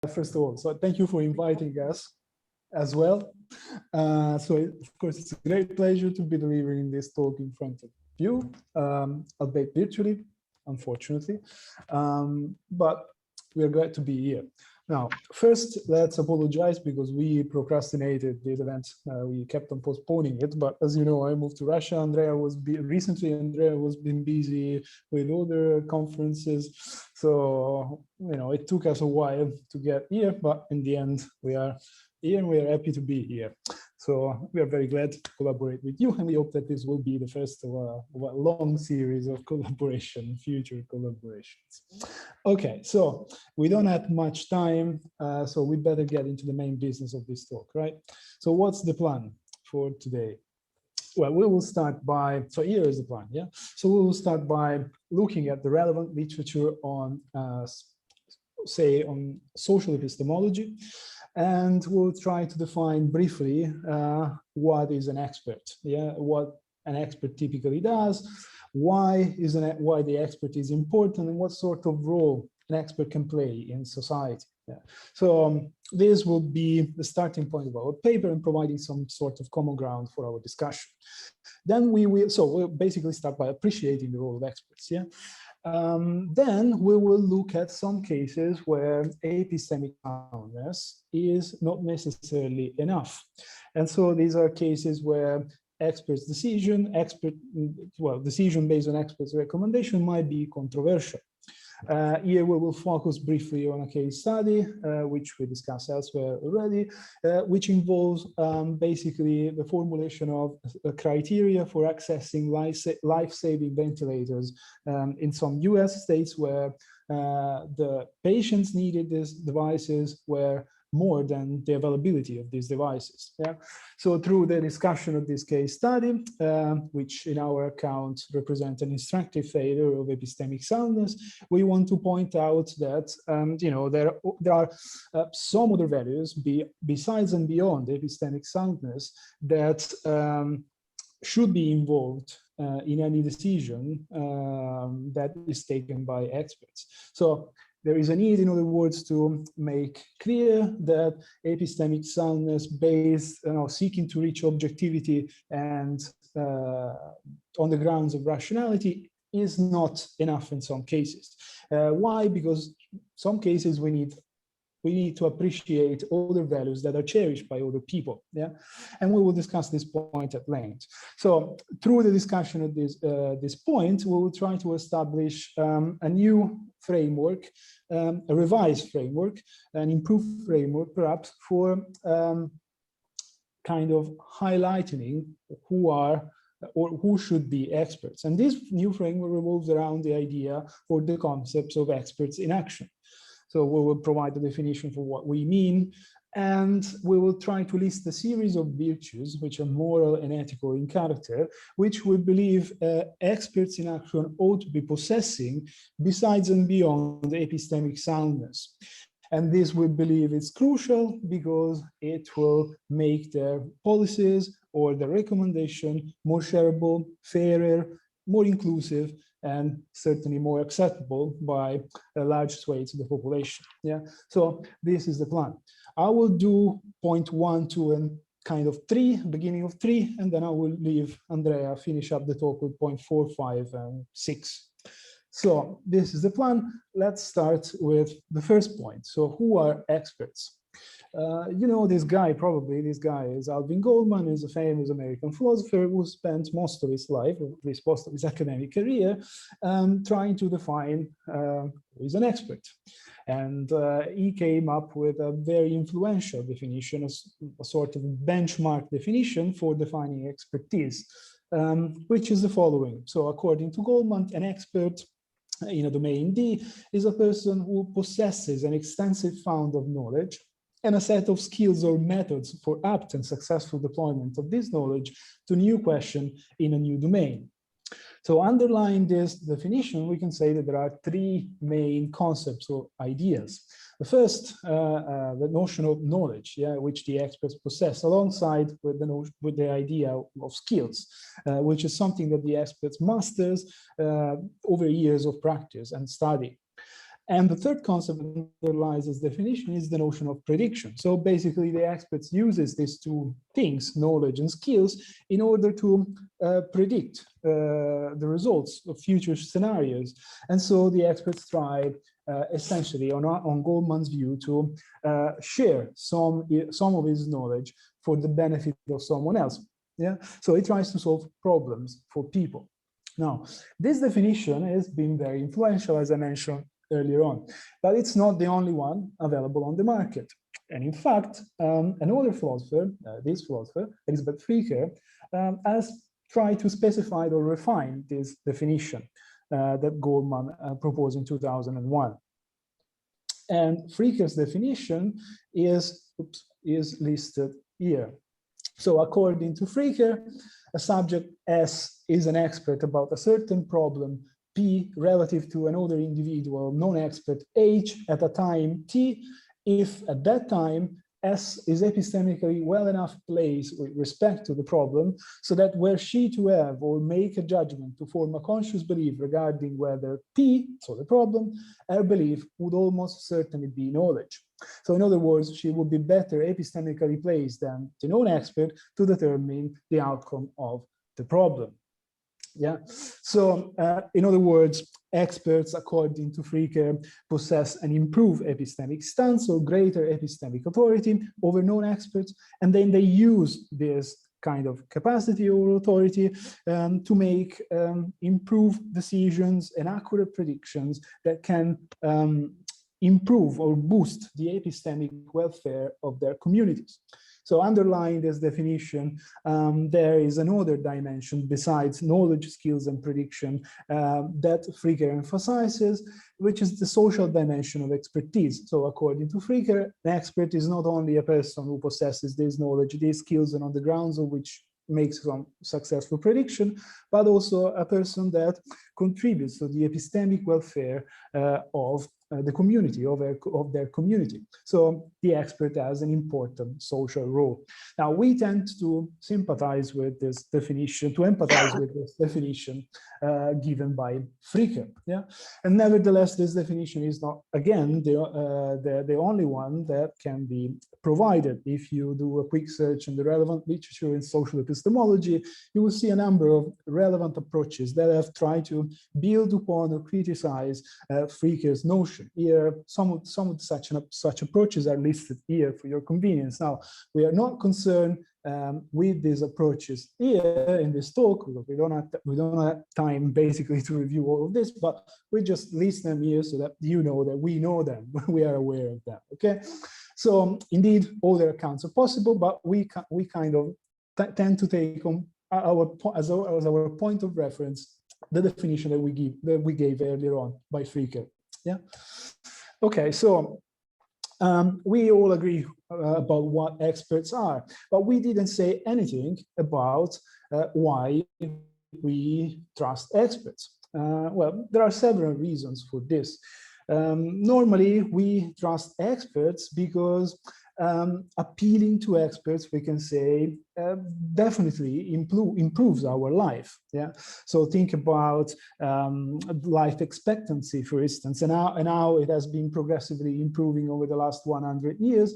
First of all, so thank you for inviting us as well. So of course, it's a great pleasure to be delivering this talk in front of you, albeit virtually, unfortunately, but we're glad to be here. Now, first, let's apologize because we procrastinated this event. We kept on postponing it, but as you know, I moved to Russia. Andrea was been busy with other conferences. So, you know, it took us a while to get here, but in the end, we are here and we are happy to be here. So we are very glad to collaborate with you, and we hope that this will be the first of a long series of collaboration, future collaborations. Okay, so we don't have much time, so we better get into the main business of this talk, right? So what's the plan for today? Well, we will start by, so here is the plan, yeah? So we will start by looking at the relevant literature on, say, on social epistemology, and we'll try to define briefly what is an expert, yeah, what an expert typically does, why the expert is important, and what sort of role an expert can play in society. Yeah. So this will be the starting point of our paper and providing some sort of common ground for our discussion. Then we'll basically start by appreciating the role of experts. Yeah. Then we will look at some cases where epistemic soundness is not necessarily enough. And so these are cases where experts' decision based on experts' recommendation might be controversial. Here we will focus briefly on a case study, which we discussed elsewhere already, which involves basically the formulation of a criteria for accessing life-saving ventilators in some US states where the patients needed these devices were more than the availability of these devices. Yeah. So through the discussion of this case study, which in our account represents an instructive failure of epistemic soundness, we want to point out that you know, there are some other values besides and beyond epistemic soundness that should be involved in any decision that is taken by experts. So there is a need, in other words, to make clear that epistemic soundness based, seeking to reach objectivity and on the grounds of rationality is not enough in some cases. Why? Because some cases we need to appreciate other values that are cherished by other people. Yeah, and we will discuss this point at length. So through the discussion of this point, we will try to establish a new framework, a revised framework, an improved framework, perhaps, for kind of highlighting who should be experts. And this new framework revolves around the idea or the concepts of experts in action. So we will provide the definition for what we mean, and we will try to list a series of virtues which are moral and ethical in character, which we believe experts in action ought to be possessing besides and beyond epistemic soundness. And this we believe is crucial because it will make their policies or their recommendation more shareable, fairer, more inclusive, and certainly more acceptable by a large swathe of the population. Yeah, so this is the plan. I will do point 1, 2, and kind of 3, beginning of 3, and then I will leave Andrea finish up the talk with point 4, 5, and 6. So this is the plan. Let's start with the first point. So who are experts? You know this guy, probably. This guy is Alvin Goldman, is a famous American philosopher who spent most of his life, or at least most of his academic career, trying to define who is an expert. And he came up with a very influential definition, a sort of benchmark definition for defining expertise, which is the following. So according to Goldman, an expert in a domain D is a person who possesses an extensive fount of knowledge and a set of skills or methods for apt and successful deployment of this knowledge to new question in a new domain. So underlying this definition, we can say that there are 3 main concepts or ideas. The first, the notion of knowledge, yeah, which the experts possess, alongside with the idea of skills, which is something that the experts masters over years of practice and study. And the third concept that underlies this definition is the notion of prediction. So basically, the experts uses these two things, knowledge and skills, in order to predict the results of future scenarios. And so the experts try essentially, on Goldman's view, to share some of his knowledge for the benefit of someone else. Yeah, so he tries to solve problems for people. Now, this definition has been very influential, as I mentioned earlier on, but it's not the only one available on the market. And in fact, another philosopher, this philosopher, Elizabeth Freaker, has tried to specify or refine this definition that Goldman proposed in 2001. And Freaker's definition is listed here. So according to Freaker, a subject S is an expert about a certain problem P relative to another individual non-expert H at a time T, if at that time S is epistemically well enough placed with respect to the problem, so that were she to have or make a judgment to form a conscious belief regarding whether P, so the problem, her belief would almost certainly be knowledge. So in other words, she would be better epistemically placed than the non-expert to determine the outcome of the problem. Yeah, so in other words, experts, according to Freaker, possess an improved epistemic stance or greater epistemic authority over non-experts, and then they use this kind of capacity or authority to make improved decisions and accurate predictions that can improve or boost the epistemic welfare of their communities. So underlying this definition, there is another dimension besides knowledge, skills, and prediction that Freaker emphasizes, which is the social dimension of expertise. So according to Freaker, an expert is not only a person who possesses this knowledge, these skills, and on the grounds of which makes some successful prediction, but also a person that contributes to the epistemic welfare of the community, of their community. So the expert has an important social role. Now, we tend to sympathize with this definition, to empathize with this definition given by Freaker. Yeah, and nevertheless, this definition is not, again, the only one that can be provided. If you do a quick search in the relevant literature in social epistemology, you will see a number of relevant approaches that have tried to build upon or criticize Freaker's notion. Here, some of such approaches are listed here for your convenience. Now, we are not concerned with these approaches here in this talk, because we don't have time basically to review all of this, but we just list them here so that you know that we know them, we are aware of them. Okay, so indeed, all their accounts are possible, but we kind of tend to take on as our point of reference the definition that we gave earlier on by Freaker. Yeah. Okay, so we all agree about what experts are, but we didn't say anything about why we trust experts. Well, there are several reasons for this. Normally, we trust experts because appealing to experts, we can say, definitely improves our life. Yeah. So think about life expectancy, for instance, and how it has been progressively improving over the last 100 years,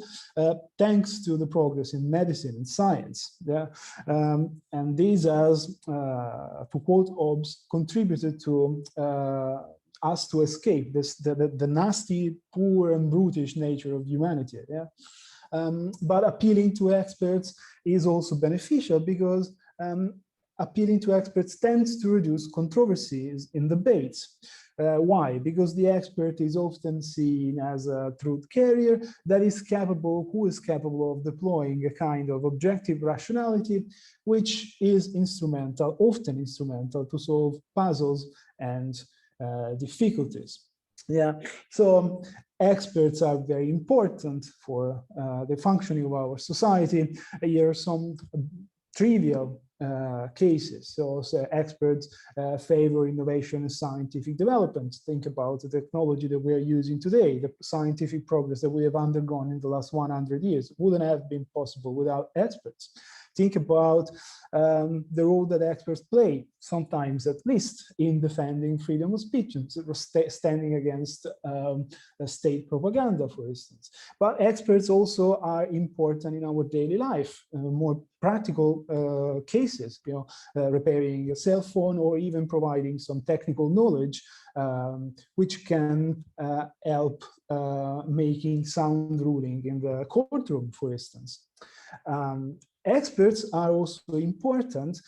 thanks to the progress in medicine and science. Yeah. And this has, to quote Hobbes, contributed to us to escape the nasty, poor, and brutish nature of humanity. Yeah. But appealing to experts is also beneficial because appealing to experts tends to reduce controversies in debates. Why? Because the expert is often seen as a truth carrier who is capable of deploying a kind of objective rationality, which is often instrumental to solve puzzles and difficulties. Yeah, so experts are very important for the functioning of our society. Here are some trivial cases. So experts favor innovation and scientific development. Think about the technology that we are using today, the scientific progress that we have undergone in the last 100 years wouldn't have been possible without experts. Think about the role that experts play, sometimes at least, in defending freedom of speech and standing against state propaganda, for instance. But experts also are important in our daily life, more practical cases, repairing a cell phone or even providing some technical knowledge which can help making sound ruling in the courtroom, for instance. Experts are also important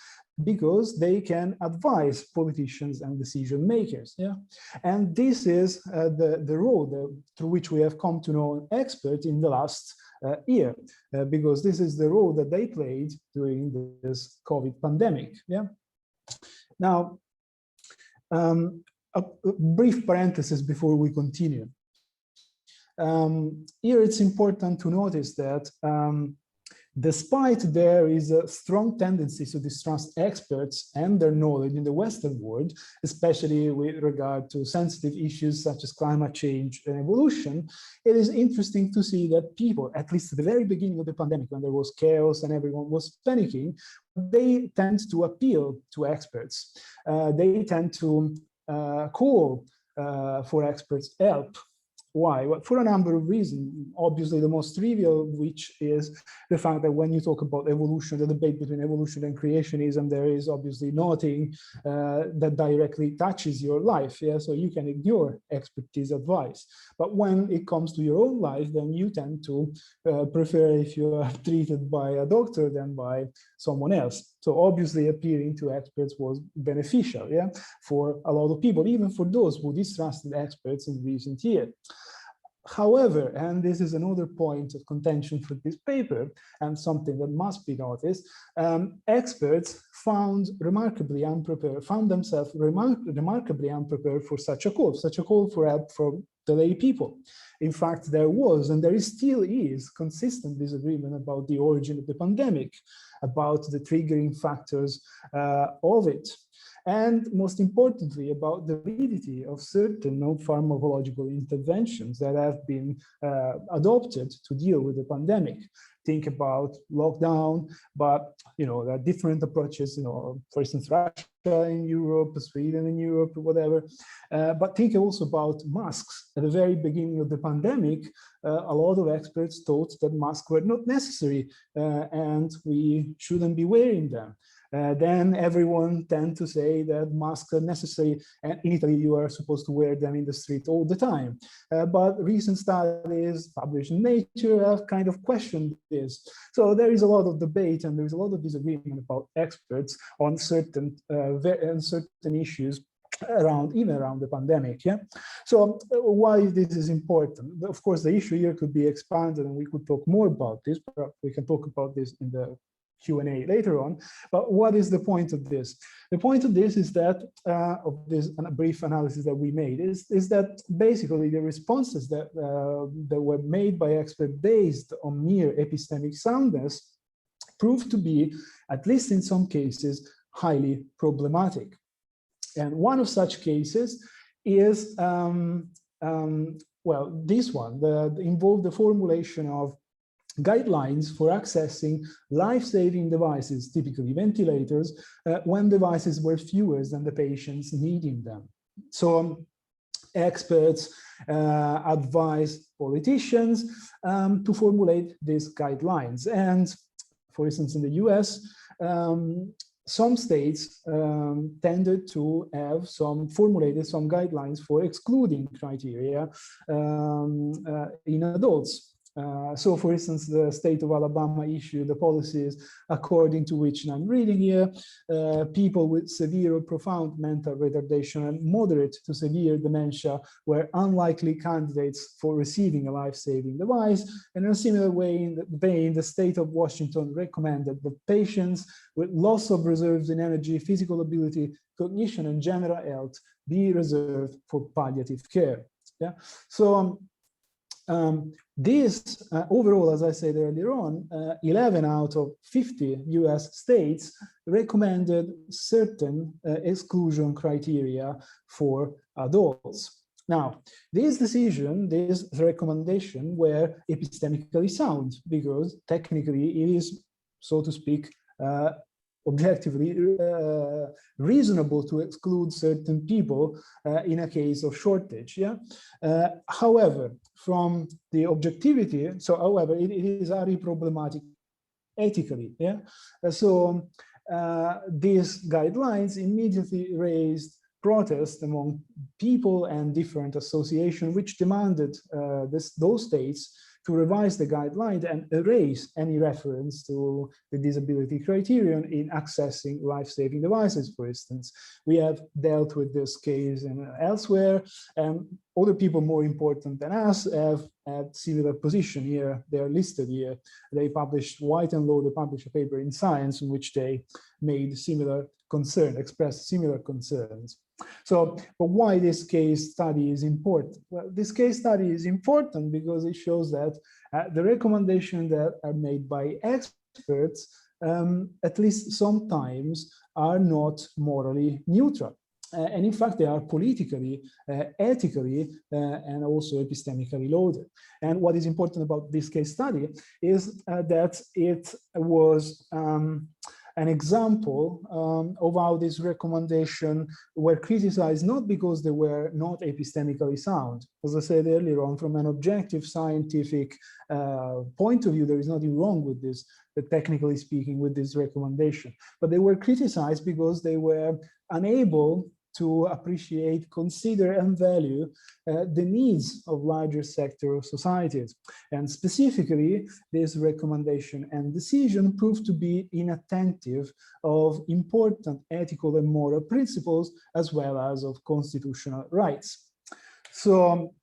because they can advise politicians and decision makers. Yeah, and this is the role through which we have come to know experts in the last year, because this is the role that they played during this COVID pandemic. Yeah. Now, a brief parenthesis before we continue. Here it's important to notice that despite there is a strong tendency to distrust experts and their knowledge in the Western world, especially with regard to sensitive issues such as climate change and evolution, it is interesting to see that people, at least at the very beginning of the pandemic, when there was chaos and everyone was panicking, they tend to appeal to experts. They tend to call for experts' help. Why? Well, for a number of reasons. Obviously, the most trivial, which is the fact that when you talk about evolution, the debate between evolution and creationism, there is obviously nothing that directly touches your life. Yeah, so you can ignore expertise advice. But when it comes to your own life, then you tend to prefer if you are treated by a doctor than by someone else. So obviously, appealing to experts was beneficial, yeah, for a lot of people, even for those who distrusted experts in recent years. However, and this is another point of contention for this paper and something that must be noticed, experts found themselves remarkably unprepared for such a call for help from the lay people. In fact, there was, and there still is, consistent disagreement about the origin of the pandemic, about the triggering factors of it, and most importantly, about the validity of certain non-pharmacological interventions that have been adopted to deal with the pandemic. Think about lockdown, but there are different approaches. For instance, Russia in Europe, Sweden in Europe, whatever. But think also about masks. At the very beginning of the pandemic, a lot of experts thought that masks were not necessary and we shouldn't be wearing them. Then everyone tend to say that masks are necessary, and in Italy you are supposed to wear them in the street all the time. But recent studies published in Nature have kind of questioned this. So there is a lot of debate and there is a lot of disagreement about experts on certain issues even around the pandemic. Yeah. So why this is important? Of course, the issue here could be expanded and we could talk more about this, but we can talk about this in the Q&A later on. But what is the point of this? The point of this is that, of this brief analysis that we made, is that basically the responses that were made by experts based on mere epistemic soundness proved to be, at least in some cases, highly problematic. And one of such cases is, well, this one, involved the formulation of guidelines for accessing life-saving devices, typically ventilators, when devices were fewer than the patients needing them. So experts advise politicians to formulate these guidelines. And for instance, in the US, some states tended to have formulated some guidelines for excluding criteria in adults. So, for instance, the state of Alabama issued the policies according to which, and I'm reading here, people with severe or profound mental retardation and moderate to severe dementia were unlikely candidates for receiving a life-saving device. And in a similar way, in the state of Washington recommended that patients with loss of reserves in energy, physical ability, cognition, and general health be reserved for palliative care. Yeah. So, this overall, as I said earlier on, 11 out of 50 US states recommended certain exclusion criteria for adults. Now, this recommendation were epistemically sound because technically it is so to speak, objectively reasonable to exclude certain people in a case of shortage. Yeah. However, from the objectivity, however, it is highly problematic ethically. Yeah. So these guidelines immediately raised protest among people and different associations, which demanded those states to revise the guideline and erase any reference to the disability criterion in accessing life-saving devices, for instance. We have dealt with this case elsewhere, and other people more important than us have had similar position here. They are listed here. They published, White and Low, they published a paper in Science in which they made similar concern, expressed similar concerns. So, but why this case study is important? Well, this case study is important because it shows that the recommendations that are made by experts, at least sometimes, are not morally neutral. And in fact, they are politically, ethically, and also epistemically loaded. And what is important about this case study is that it was an example of how this recommendation were criticized, not because they were not epistemically sound. As I said earlier on, from an objective scientific point of view, there is nothing wrong with this, technically speaking, with this recommendation. But they were criticized because they were unable to appreciate, consider, and value the needs of larger sector of societies. And specifically, this recommendation and decision proved to be inattentive of important ethical and moral principles, as well as of constitutional rights. So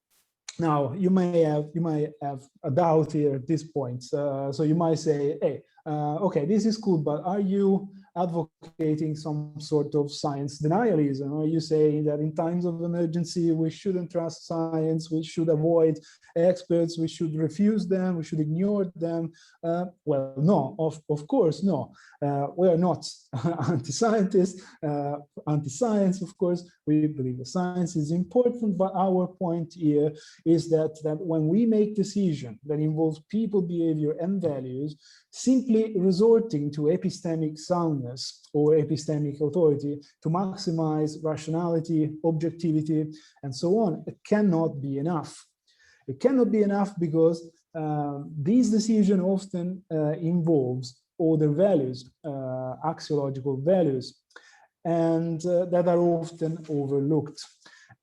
now you may have a doubt here at this point. So you might say, hey, okay, this is cool, but are you advocating some sort of science denialism? Are you saying that in times of emergency, we shouldn't trust science, we should avoid experts, we should refuse them, we should ignore them? Well, no, of course, no. We are not anti-scientists, anti-science, of course. We believe that science is important, but our point here is that when we make decisions that involve people, behavior, and values, simply resorting to epistemic soundness or epistemic authority to maximize rationality, objectivity, and so on, it cannot be enough. It cannot be enough because these decisions often involves other values, axiological values, and that are often overlooked.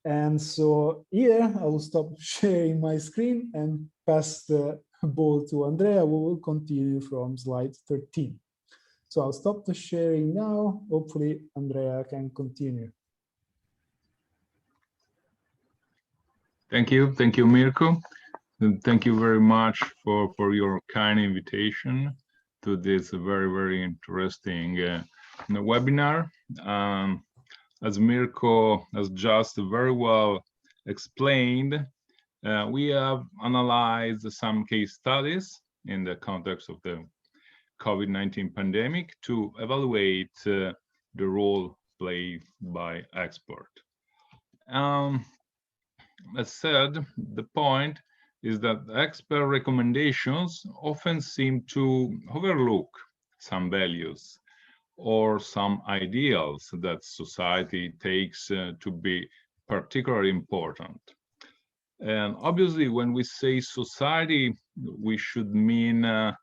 And so here I will stop sharing my screen and pass the ball to Andrea, who will continue from slide 13. So I'll stop the sharing now. Hopefully Andrea can continue. Thank you, Mirko. And thank you very much for your kind invitation to this very, very interesting webinar. As Mirko has just very well explained, we have analyzed some case studies in the context of the COVID-19 pandemic to evaluate the role played by experts. As said, the point is that expert recommendations often seem to overlook some values or some ideals that society takes to be particularly important. And obviously, when we say society, we should mean a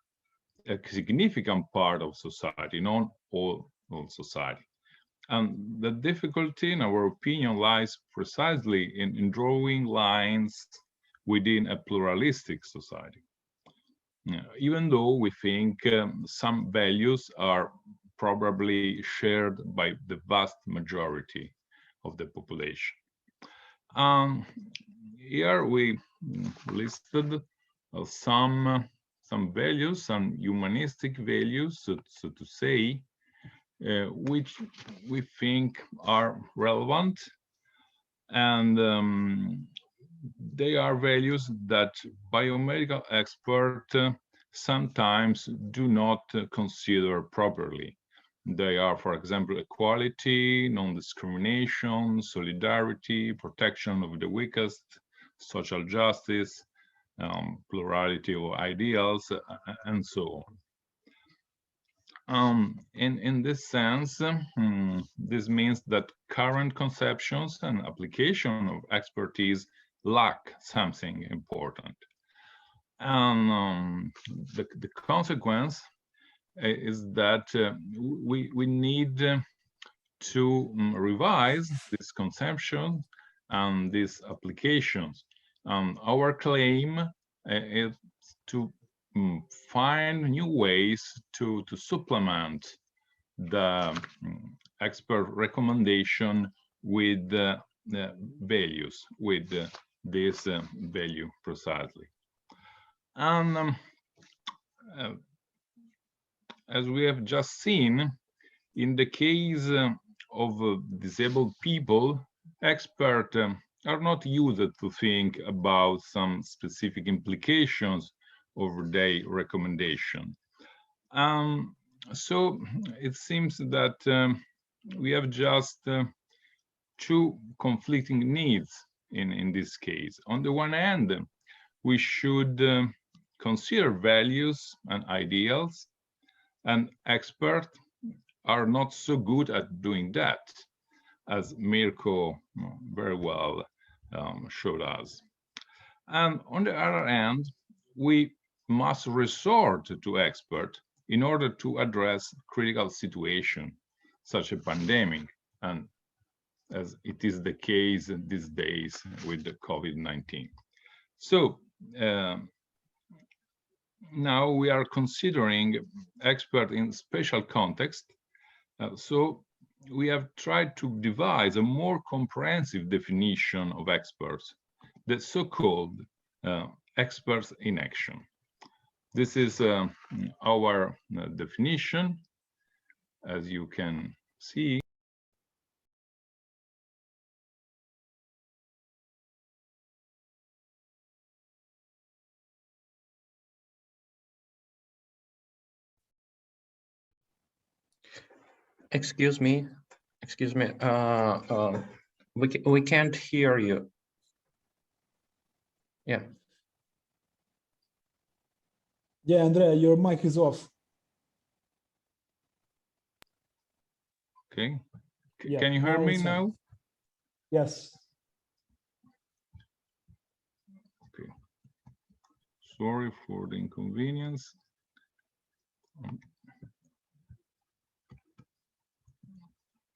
significant part of society, not all society. And the difficulty, in our opinion, lies precisely in drawing lines within a pluralistic society. Even though we think some values are probably shared by the vast majority of the population. Here we listed some values, some humanistic values, so to say, which we think are relevant, and they are values that biomedical experts sometimes do not consider properly. They are, for example, equality, non-discrimination, solidarity, protection of the weakest, social justice, plurality of ideals, and so on. In this sense, this means that current conceptions and application of expertise lack something important. And the consequence is that we need to revise this conception and these applications. Our claim is to find new ways to supplement the expert recommendation with the values, with this value precisely. And as we have just seen, in the case of disabled people, experts are not used to think about some specific implications of their recommendation. So it seems that we have just two conflicting needs in this case. On the one hand, we should consider values and ideals, and experts are not so good at doing that, as Mirko very well showed us. And on the other hand, we must resort to experts in order to address critical situations, such as a pandemic, and as it is the case these days with the COVID-19. So now we are considering experts in special context. So we have tried to devise a more comprehensive definition of experts, the so-called experts in action. This is our definition, as you can see. Excuse me. We can't hear you. Yeah. Yeah, Andrea, your mic is off. Okay. Yeah, Can you hear me it's on. now? Yes. Okay. Sorry for the inconvenience.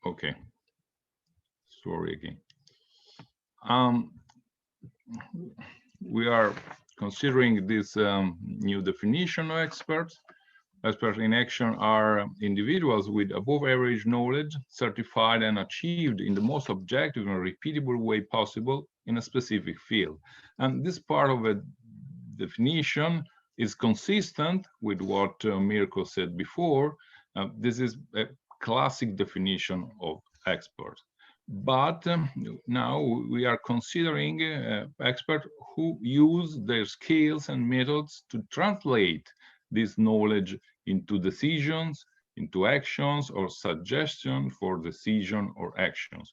Okay. Sorry again. We are considering this new definition of experts. Experts in action are individuals with above average knowledge, certified and achieved in the most objective and repeatable way possible in a specific field. And this part of a definition is consistent with what Mirko said before. This is a classic definition of experts. But now we are considering experts who use their skills and methods to translate this knowledge into decisions, into actions, or suggestions for decision or actions.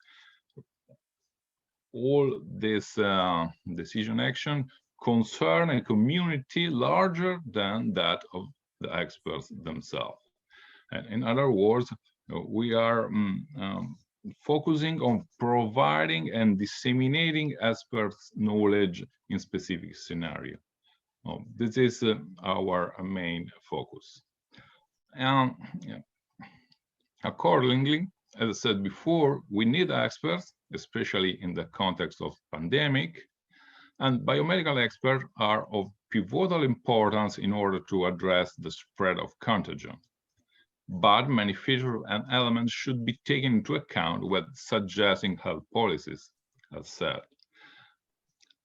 All this decision action concern a community larger than that of the experts themselves. And in other words, we are focusing on providing and disseminating experts' knowledge in specific scenario. This is our main focus. And accordingly, as I said before, we need experts, especially in the context of pandemic, and biomedical experts are of pivotal importance in order to address the spread of contagion. But many features and elements should be taken into account when suggesting health policies, as said.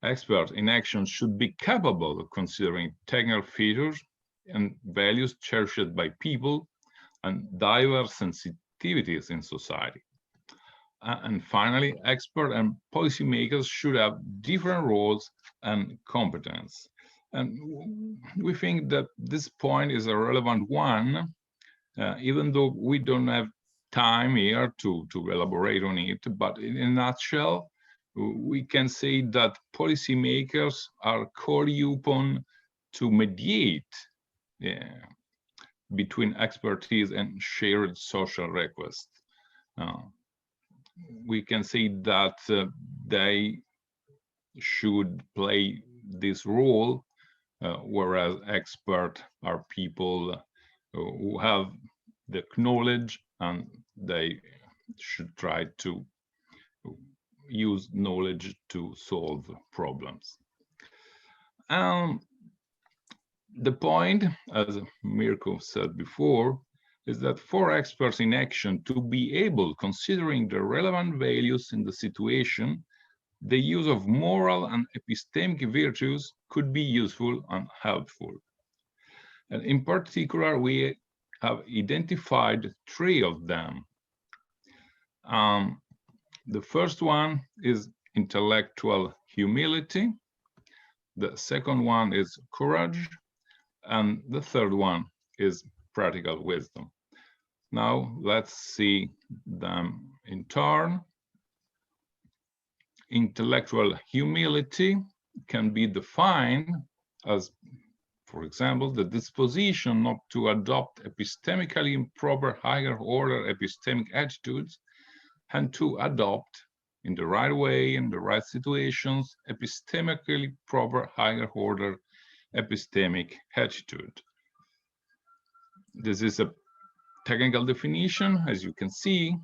Experts in action should be capable of considering technical features and values cherished by people and diverse sensitivities in society. And finally, experts and policymakers should have different roles and competence. And we think that this point is a relevant one, even though we don't have time here to elaborate on it, but in a nutshell, we can say that policymakers are called upon to mediate between expertise and shared social request. We can say that they should play this role, whereas experts are people who have the knowledge and they should try to use knowledge to solve problems. The point, as Mirko said before, is that for experts in action to be able, considering the relevant values in the situation, the use of moral and epistemic virtues could be useful and helpful. And in particular, we have identified 3 of them. The first one is intellectual humility. The second one is courage. And the third one is practical wisdom. Now let's see them in turn. Intellectual humility can be defined as, for example, the disposition not to adopt epistemically improper higher order epistemic attitudes and to adopt in the right way, in the right situations, epistemically proper higher order epistemic attitude. This is a technical definition, as you can see,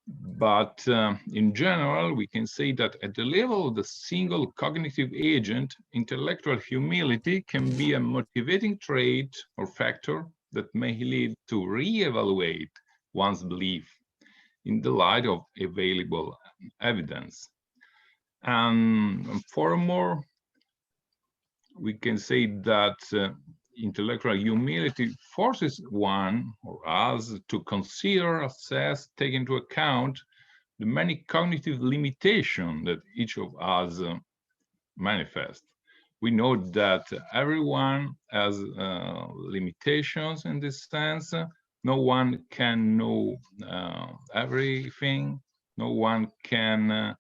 but in general, we can say that at the level of the single cognitive agent, intellectual humility can be a motivating trait or factor that may lead to re-evaluate one's belief in the light of available evidence. And furthermore, we can say that intellectual humility forces one or us to consider, assess, take into account the many cognitive limitations that each of us manifest. We know that everyone has limitations in this sense. No one can know everything. No one can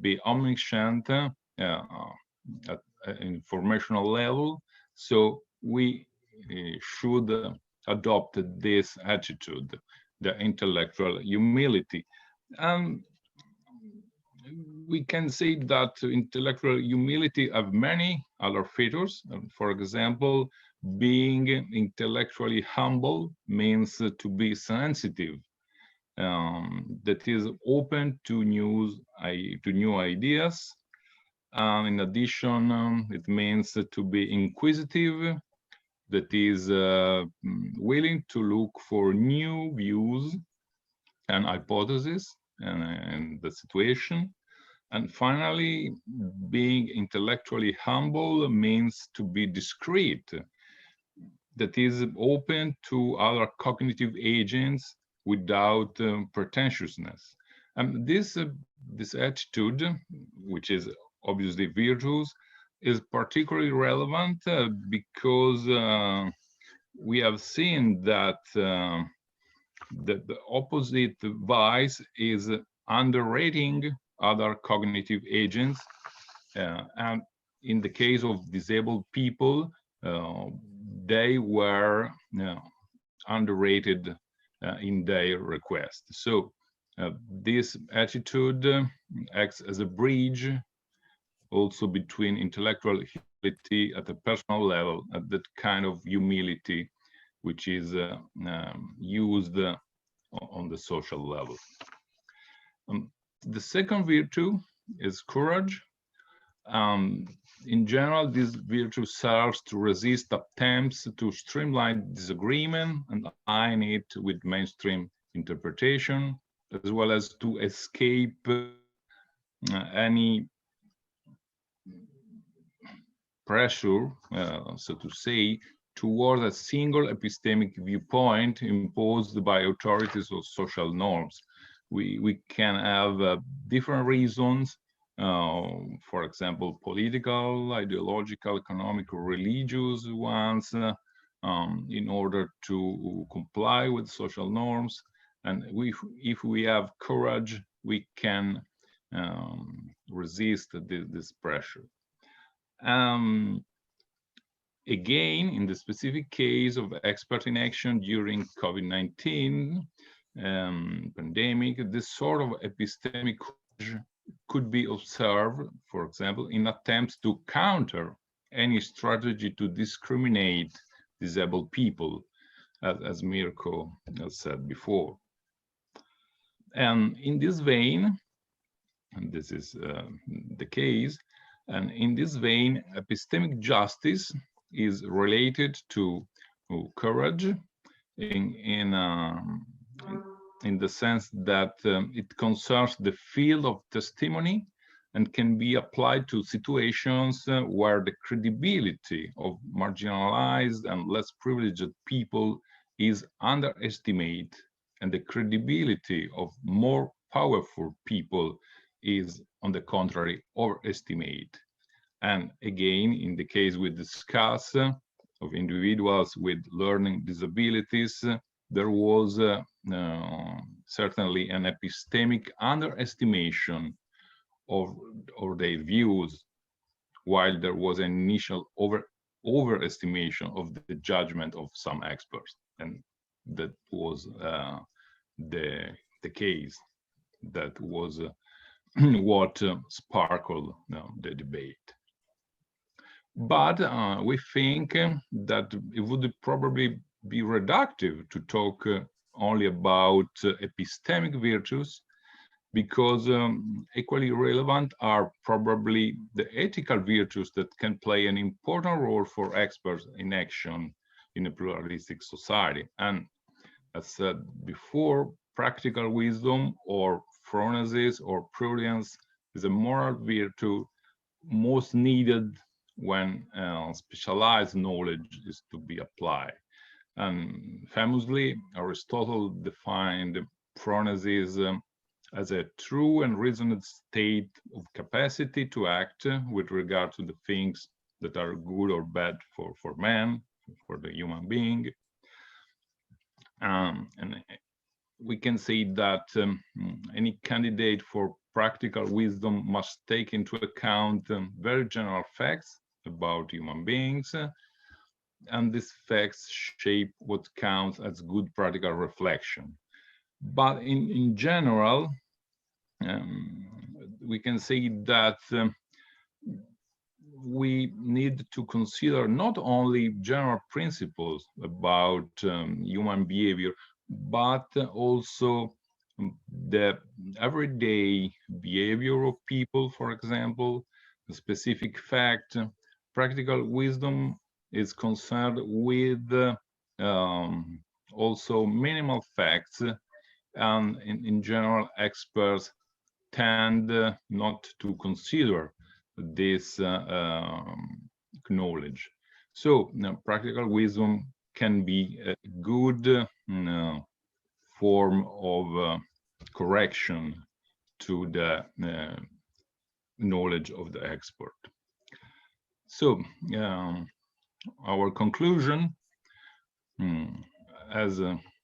be omniscient at informational level. So we should adopt this attitude, the intellectual humility. And we can say that intellectual humility have many other features. For example, being intellectually humble means to be sensitive, that is open to new ideas. In addition, it means to be inquisitive, that is willing to look for new views and hypotheses in the situation. And finally, being intellectually humble means to be discreet, that is open to other cognitive agents without pretentiousness. And this attitude, which is obviously virtuous, is particularly relevant because we have seen that the opposite vice is underrating other cognitive agents. And in the case of disabled people, they were underrated in their request. So this attitude acts as a bridge also between intellectual humility at a personal level, at that kind of humility which is used on the social level. The second virtue is courage. In general, this virtue serves to resist attempts to streamline disagreement and align it with mainstream interpretation, as well as to escape any pressure, so to say, toward a single epistemic viewpoint imposed by authorities or social norms. We can have different reasons, for example, political, ideological, economic, or religious ones, in order to comply with social norms. And if we have courage, we can resist this pressure. again, in the specific case of expert inaction during COVID-19 pandemic, this sort of epistemic could be observed, for example, in attempts to counter any strategy to discriminate disabled people, as Mirko has said before. And in this vein, and this is the case, and in this vein, epistemic justice is related to courage in the sense that it concerns the field of testimony and can be applied to situations where the credibility of marginalized and less privileged people is underestimated, and the credibility of more powerful people is, on the contrary, overestimated. And again, in the case we discuss of individuals with learning disabilities, there was certainly an epistemic underestimation of their views, while there was an initial overestimation of the judgment of some experts. And that was the case. That was what sparkled the debate. But we think that it would probably be reductive to talk only about epistemic virtues, because equally relevant are probably the ethical virtues that can play an important role for experts in action in a pluralistic society. And as said before, practical wisdom or phronesis or prudence is a moral virtue most needed when specialized knowledge is to be applied. And famously, Aristotle defined phronesis as a true and reasoned state of capacity to act with regard to the things that are good or bad for man, for the human being. And we can say that any candidate for practical wisdom must take into account very general facts about human beings, and these facts shape what counts as good practical reflection. But in general, we can say that we need to consider not only general principles about human behavior, but also the everyday behavior of people. For example, a specific fact, practical wisdom is concerned with also minimal facts, and in general, experts tend not to consider this knowledge. So practical wisdom can be a good form of correction to the knowledge of the expert. So our conclusion, as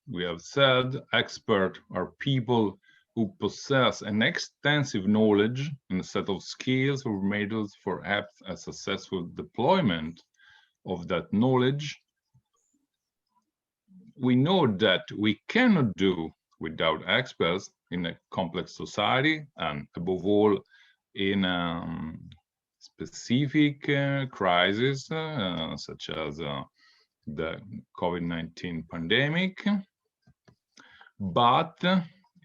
we have said, experts are people who possess an extensive knowledge and a set of skills or methods for apt and successful deployment of that knowledge. We know that we cannot do without experts in a complex society, and above all in specific crises such as the COVID-19 pandemic. But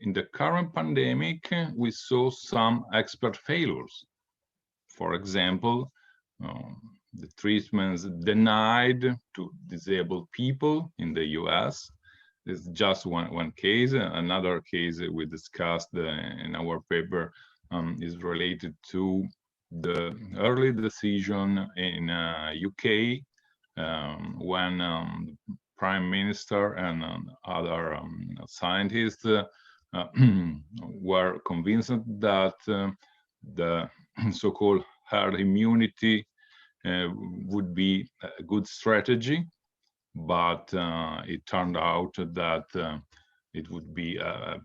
in the current pandemic, we saw some expert failures. For example, the treatments denied to disabled people in the US is just one case. Another case we discussed in our paper is related to the early decision in UK when Prime Minister and other scientists were convinced that the so-called herd immunity would be a good strategy, but it turned out that it would be a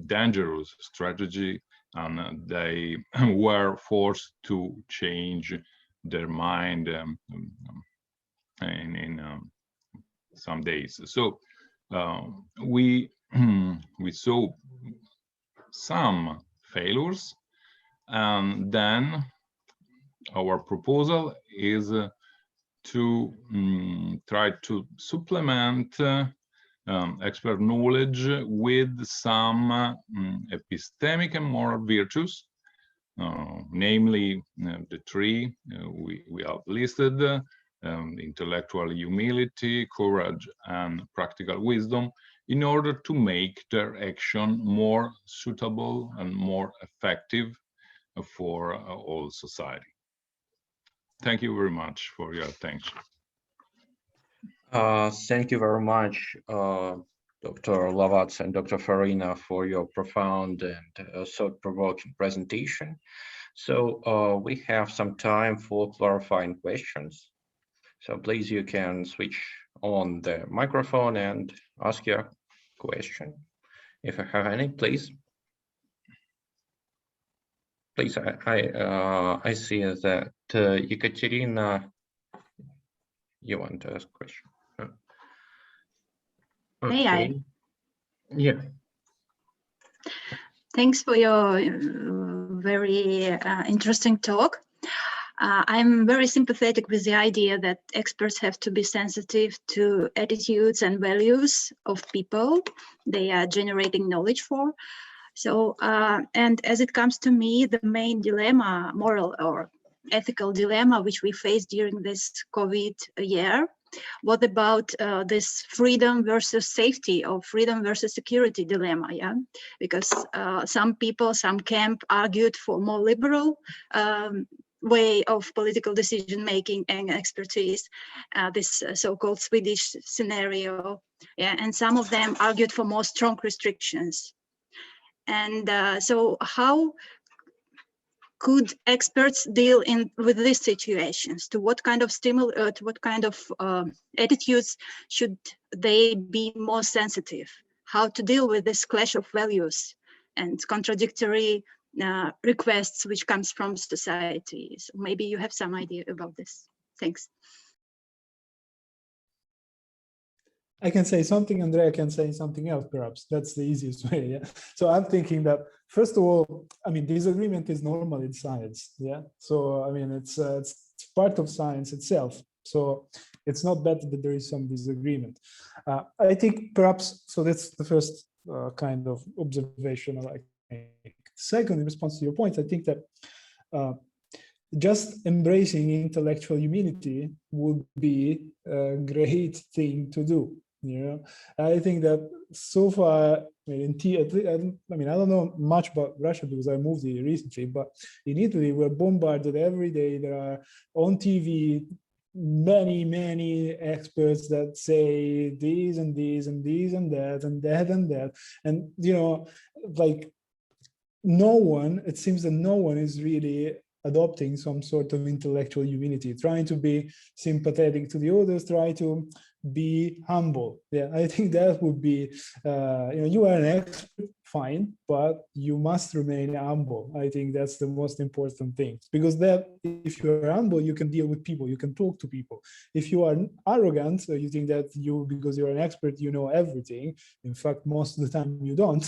dangerous strategy, and they were forced to change their mind some days. So we saw some failures, and then our proposal is to try to supplement expert knowledge with some epistemic and moral virtues, namely the three we have listed: intellectual humility, courage, and practical wisdom, in order to make their action more suitable and more effective for all society. Thank you very much for your attention. Thank you very much, Dr. Lavats and Dr. Farina, for your profound and thought-provoking presentation. So we have some time for clarifying questions. So please, you can switch on the microphone and ask your question. If you have any, please. Please, I see that Ekaterina, you want to ask a question. Okay. May I? Yeah. Thanks for your very interesting talk. I'm very sympathetic with the idea that experts have to be sensitive to attitudes and values of people they are generating knowledge for. So, and as it comes to me, the main dilemma, moral or ethical dilemma, which we faced during this COVID year, what about this freedom versus safety or freedom versus security dilemma? Yeah, because some people, some camp argued for more liberal way of political decision making and expertise, this so-called Swedish scenario. Yeah, and some of them argued for more strong restrictions. And so how could experts deal with these situations? To what kind of stimuli, to what kind of attitudes should they be more sensitive? How to deal with this clash of values and contradictory requests which comes from society? So maybe you have some idea about this. Thanks. I can say something, Andrea can say something else, perhaps. That's the easiest way, yeah? So I'm thinking that, first of all, I mean, disagreement is normal in science, yeah? So, I mean, it's part of science itself. So it's not bad that there is some disagreement. I think perhaps, so that's the first kind of observation I like to make. Second, in response to your point, I think that just embracing intellectual humility would be a great thing to do. You know, I think that so far, I don't know much about Russia because I moved here recently, but in Italy, we're bombarded every day. There are on TV many experts that say these and these and these and that and that and that. And, you know, like no one, it seems that no one is really adopting some sort of intellectual humility, trying to be sympathetic to the others, try to be humble. Yeah, I think that would be, you know, you are an expert, fine, but you must remain humble. I think that's the most important thing, because that if you are humble, you can deal with people, you can talk to people. If you are arrogant, so you think that because you're an expert, you know everything. In fact, most of the time you don't.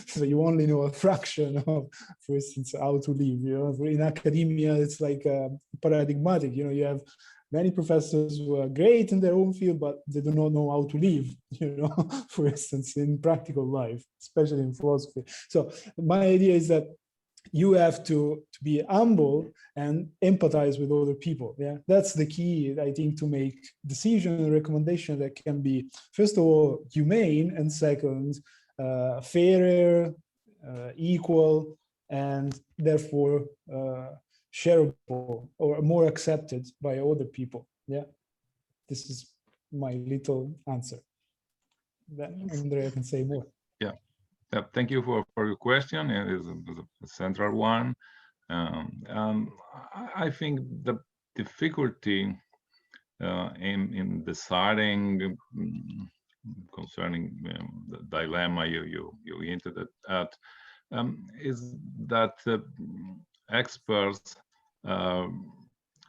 So you only know a fraction of, for instance, how to live. You know, in academia, it's like paradigmatic. You know, you have many professors who are great in their own field, but they do not know how to live, you know, for instance, in practical life, especially in philosophy. So my idea is that you have to be humble and empathize with other people. Yeah, that's the key, I think, to make decision and recommendation that can be, first of all, humane, and second, fairer, equal, and therefore shareable or more accepted by other people. Yeah, this is my little answer. Then Andrea can say more. Yeah, thank you for your question. It is a central one. I think the difficulty in deciding concerning the dilemma you hinted at is that experts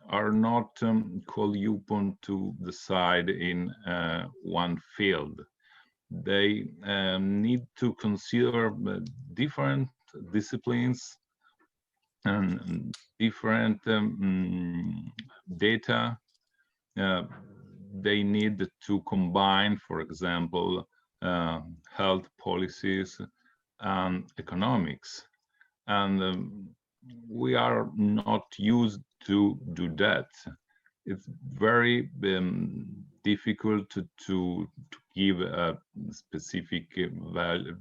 are not called upon to decide in one field. They need to consider different disciplines and different data. They need to combine, for example, health policies and economics. And we are not used to do that. It's very difficult to give a specific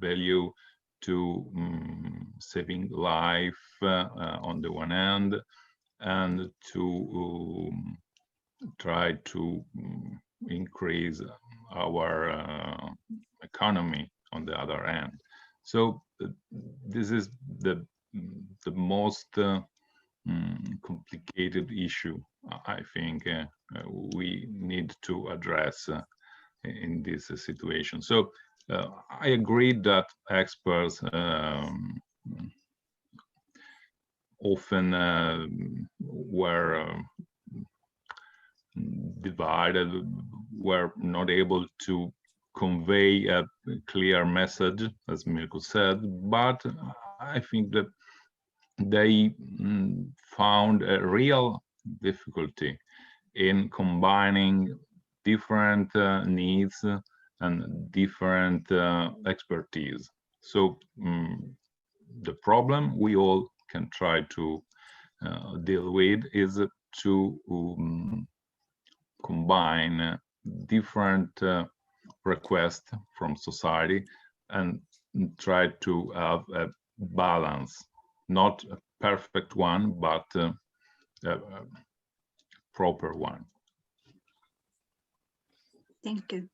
value to saving life on the one hand, and to try to increase our economy on the other hand. So this is the most complicated issue, I think, we need to address in this situation. So I agree that experts often were divided, were not able to convey a clear message, as Mirko said, but I think that they found a real difficulty in combining different needs and different expertise. So the problem we all can try to deal with is to combine different requests from society and try to have a balance, not a perfect one, but a proper one. Thank you.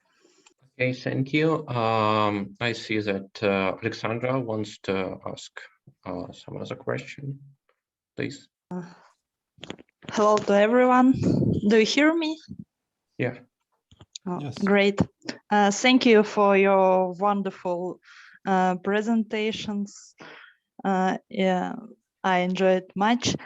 Okay, thank you. I see that Alexandra wants to ask some other question, please. Hello to everyone. Do you hear me? Yeah. Oh, Yes. Great. Thank you for your wonderful presentations. Yeah, I enjoyed much.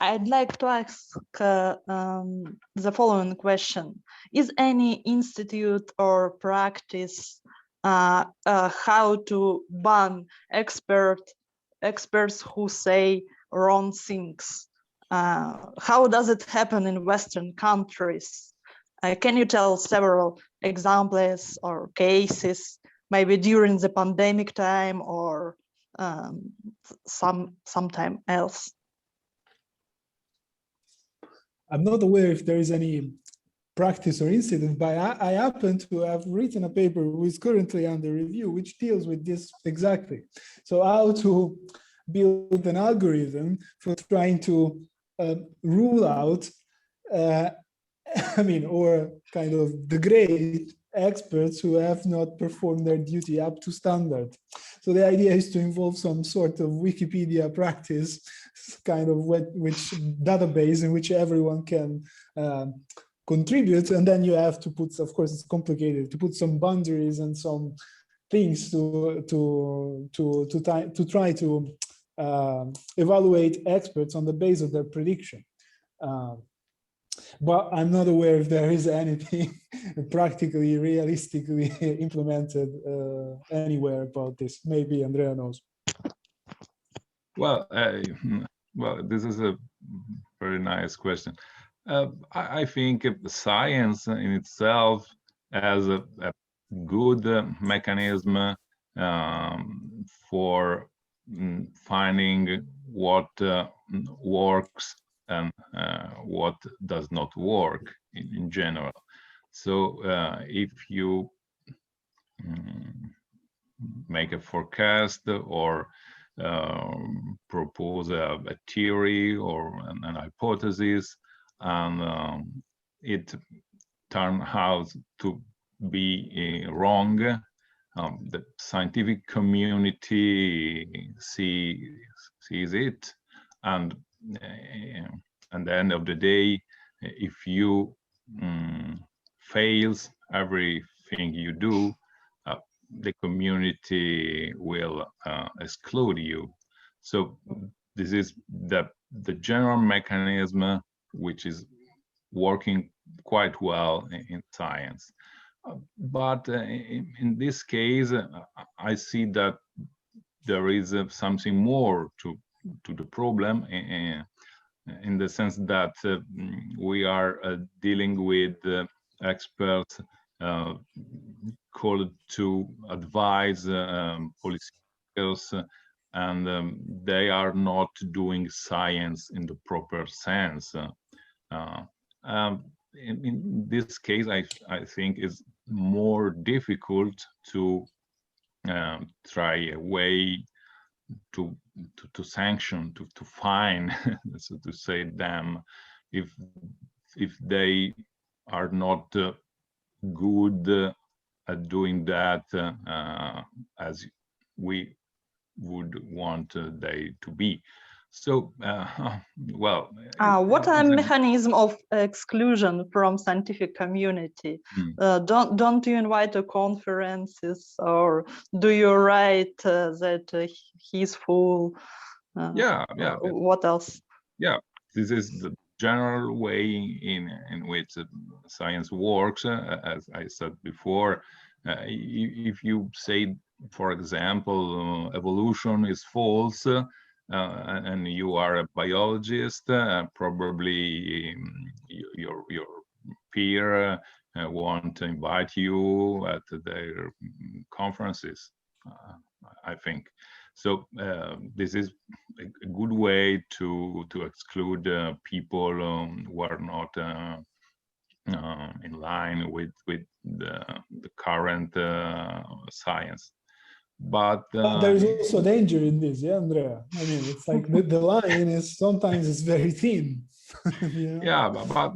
I'd like to ask the following question. Is any institute or practice how to ban experts who say wrong things? How does it happen in Western countries? Can you tell several examples or cases, maybe during the pandemic time or sometime else? I'm not aware if there is any practice or incident, but I happen to have written a paper which is currently under review, which deals with this exactly. So how to build an algorithm for trying to rule out, or kind of degrade experts who have not performed their duty up to standard. So the idea is to involve some sort of Wikipedia practice, kind of which database in which everyone can contribute, and then you have to put, of course, it's complicated, to put some boundaries and some things to try to evaluate experts on the basis of their prediction. But I'm not aware if there is anything practically, realistically implemented anywhere about this. Maybe Andrea knows. Well, this is a very nice question. I think science in itself has a good mechanism for finding what works and what does not work in general. So if you make a forecast or propose a theory or an hypothesis, and it turns out to be wrong, the scientific community sees it, and at the end of the day, if you fails everything you do, the community will exclude you. So this is the general mechanism which is working quite well in science. But in this case, I see that there is something more to the problem, in the sense that we are dealing with experts called to advise policymakers, and they are not doing science in the proper sense. In this case, I think it's more difficult to try a way to sanction, to fine, so to say, them if they are not good at doing that as we would want they to be. So, well. What are mechanisms of exclusion from scientific community? Don't you invite to conferences, or do you write that he's full? Yeah. What else? Yeah, this is the general way in which science works. As I said before, if you say, for example, evolution is false, and you are a biologist, probably your peer won't invite you at their conferences, I think. So this is a good way to exclude people who are not in line with the current science. But there's also danger in this, yeah, Andrea. I mean, it's like the line is sometimes it's very thin. You know? Yeah, but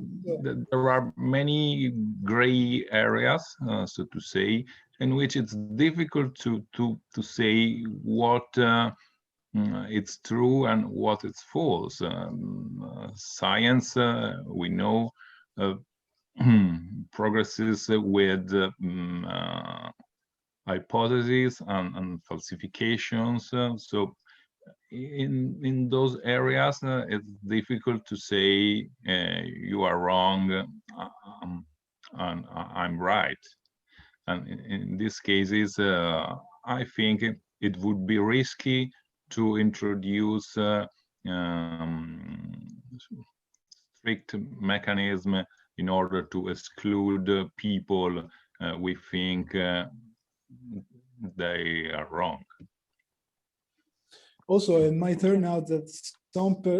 there are many gray areas, so to say, in which it's difficult to say what it's true and what is false. Science, we know, progresses with hypotheses and falsifications. So in those areas, it's difficult to say you are wrong and I'm right. And in these cases, I think it would be risky to introduce strict mechanism in order to exclude people we think they are wrong. Also, it might turn out that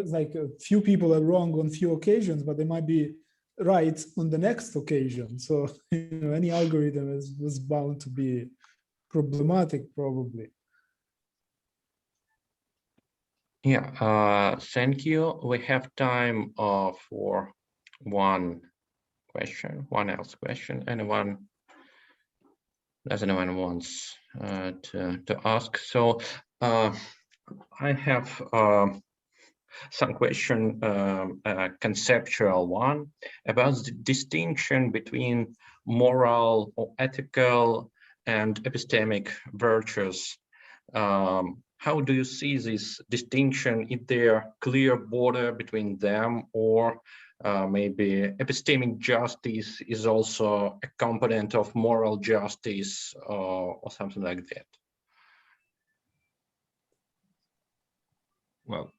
like a few people are wrong on few occasions, but they might be right on the next occasion. So, you know, any algorithm was bound to be problematic, probably. Yeah, thank you. We have time for one question, one else question. Does anyone wants to ask? So I have some question, conceptual one, about the distinction between moral or ethical and epistemic virtues. How do you see this distinction? Is there a clear border between them, or maybe epistemic justice is also a component of moral justice, or something like that? Well,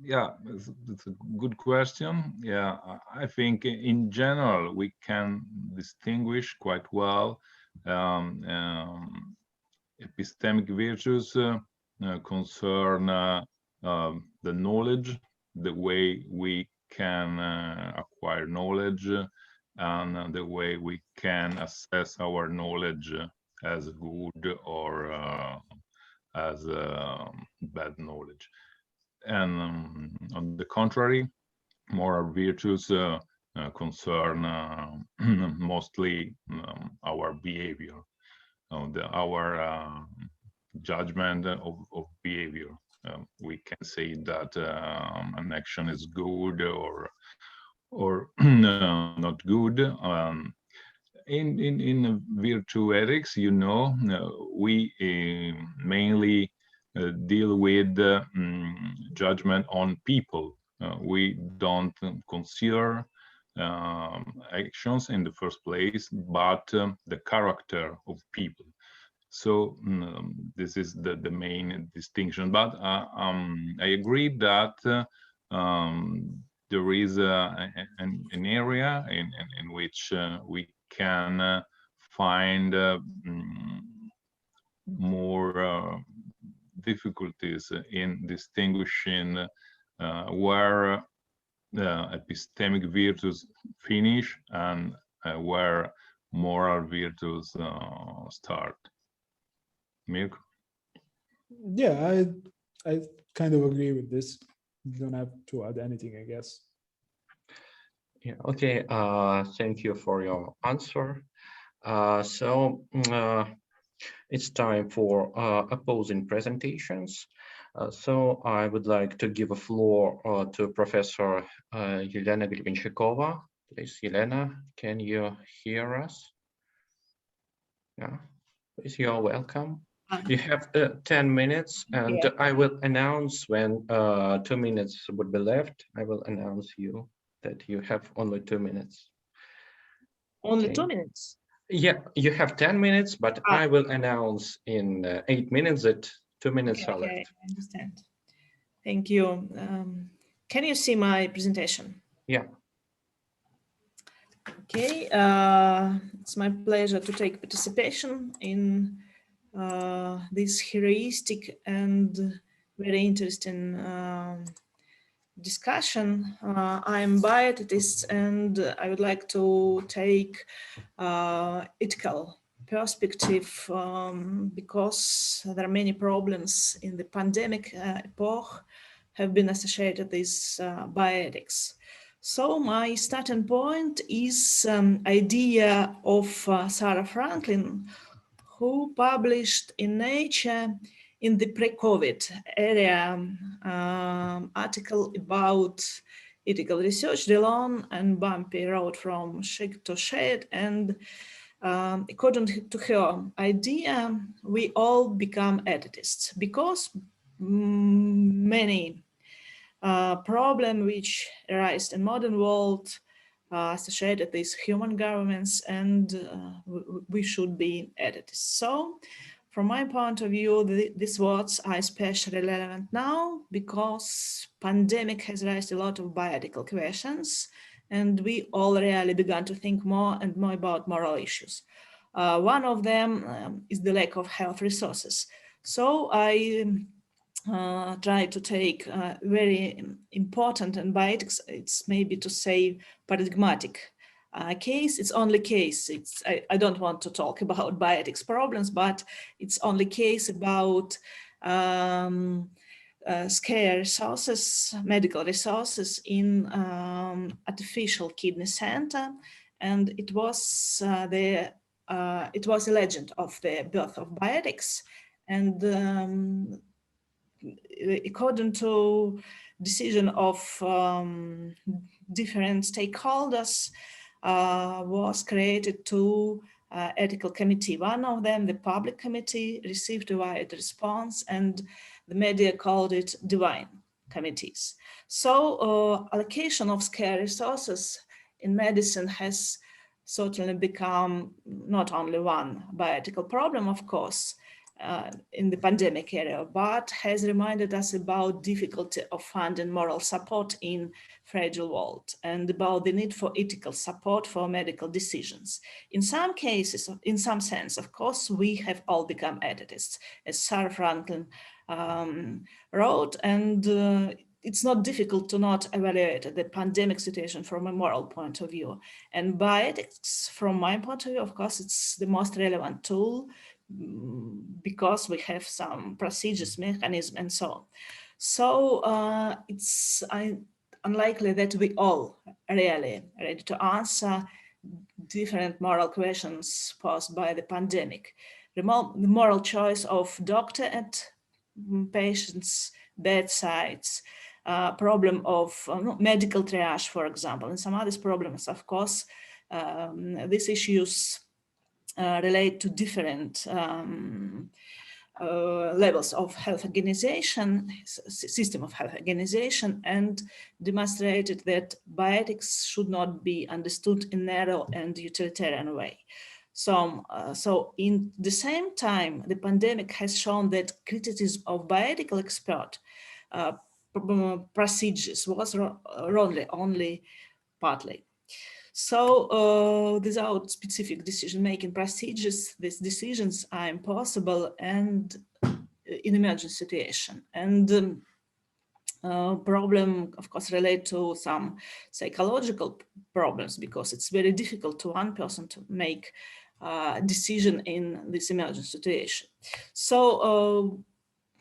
yeah, it's a good question. Yeah, I think in general we can distinguish quite well. Epistemic virtues concern the knowledge, the way we can acquire knowledge, and the way we can assess our knowledge as good or as bad knowledge. And on the contrary, moral virtues concern mostly our behavior, our judgment of behavior. We can say that an action is good or not good. In virtue ethics, you know, we mainly deal with judgment on people, we don't consider actions in the first place, but the character of people. So this is the main distinction. But I agree that there is an area in which we can find more difficulties in distinguishing where epistemic virtues finish and where moral virtues start. Mirko? Yeah, I kind of agree with this. You don't have to add anything, I guess. Yeah, okay, thank you for your answer. It's time for opposing presentations. So I would like to give a floor to Professor Elena Grebenshikova. Please, Elena, can you hear us? Yeah, please, you're welcome. You have 10 minutes, and yeah. I will announce when 2 minutes would be left. I will announce you that you have only 2 minutes. Only okay. 2 minutes? Yeah, you have 10 minutes, but I will announce in 8 minutes that 2 minutes okay, are left. Okay, I understand. Thank you. Can you see my presentation? Yeah. Okay, it's my pleasure to take participation in this heuristic and very interesting discussion. I'm bioethicist, and I would like to take ethical perspective because there are many problems in the pandemic epoch have been associated with bioethics. So my starting point is idea of Sarah Franklin, who published in Nature in the pre-COVID era article about ethical research. Delon and Bumpy wrote from shade to shade, and according to her idea, we all become ethicists because many problems which arise in modern world associated with human governments, and we should be ethicists. So from my point of view, these words are especially relevant now because pandemic has raised a lot of bioethical questions, and we all really began to think more and more about moral issues. One of them is the lack of health resources. So I try to take very important, and bioethics, it's maybe to say paradigmatic case. It's only case. I don't want to talk about bioethics problems, but it's only case about scarce resources, medical resources in artificial kidney center, and it was a legend of the birth of bioethics, and according to decision of different stakeholders, was created two ethical committee. One of them, the public committee, received a wide response, and the media called it divine committees. So allocation of scarce resources in medicine has certainly become not only one bioethical problem, of course, in the pandemic era, but has reminded us about difficulty of finding moral support in fragile world and about the need for ethical support for medical decisions. In some cases, in some sense, of course, we have all become ethicists, as Sarah Franklin wrote, and it's not difficult to not evaluate the pandemic situation from a moral point of view. And bioethics, from my point of view, of course, it's the most relevant tool because we have some procedures, mechanism, and so on. So it's unlikely that we all really ready to answer different moral questions posed by the pandemic. The moral choice of doctor at patients' bedsides, problem of medical triage, for example, and some other problems, of course, these issues relate to different levels of health organization, system of health organization, and demonstrated that bioethics should not be understood in narrow and utilitarian way. So in the same time, the pandemic has shown that criticism of bioethical expert procedures was only partly. So without specific decision-making procedures, these decisions are impossible and in emergency situation. And problem, of course, relate to some psychological problems, because it's very difficult to one person to make a decision in this emergency situation. So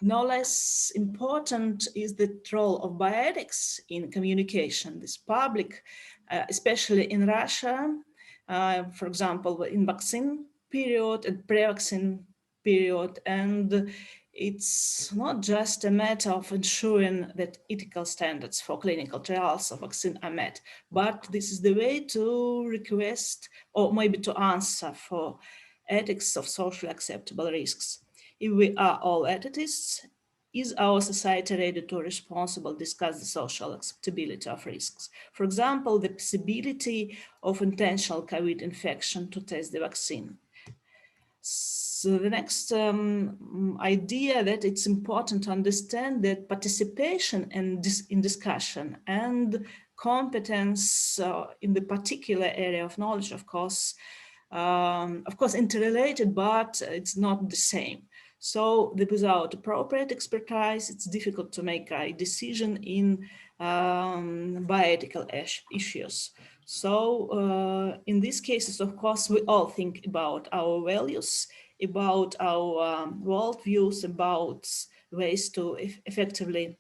no less important is the role of bioethics in communication. This public, especially in Russia, for example, in vaccine period and pre-vaccine period, and it's not just a matter of ensuring that ethical standards for clinical trials of vaccine are met, but this is the way to request or maybe to answer for ethics of socially acceptable risks. If we are all ethicists, is our society ready to responsibly discuss the social acceptability of risks? For example, the possibility of intentional COVID infection to test the vaccine. So the next idea that it's important to understand that participation in discussion and competence in the particular area of knowledge, of course, interrelated, but it's not the same. So without appropriate expertise, it's difficult to make a decision in bioethical issues. So in these cases, of course, we all think about our values, about our worldviews, about ways to effectively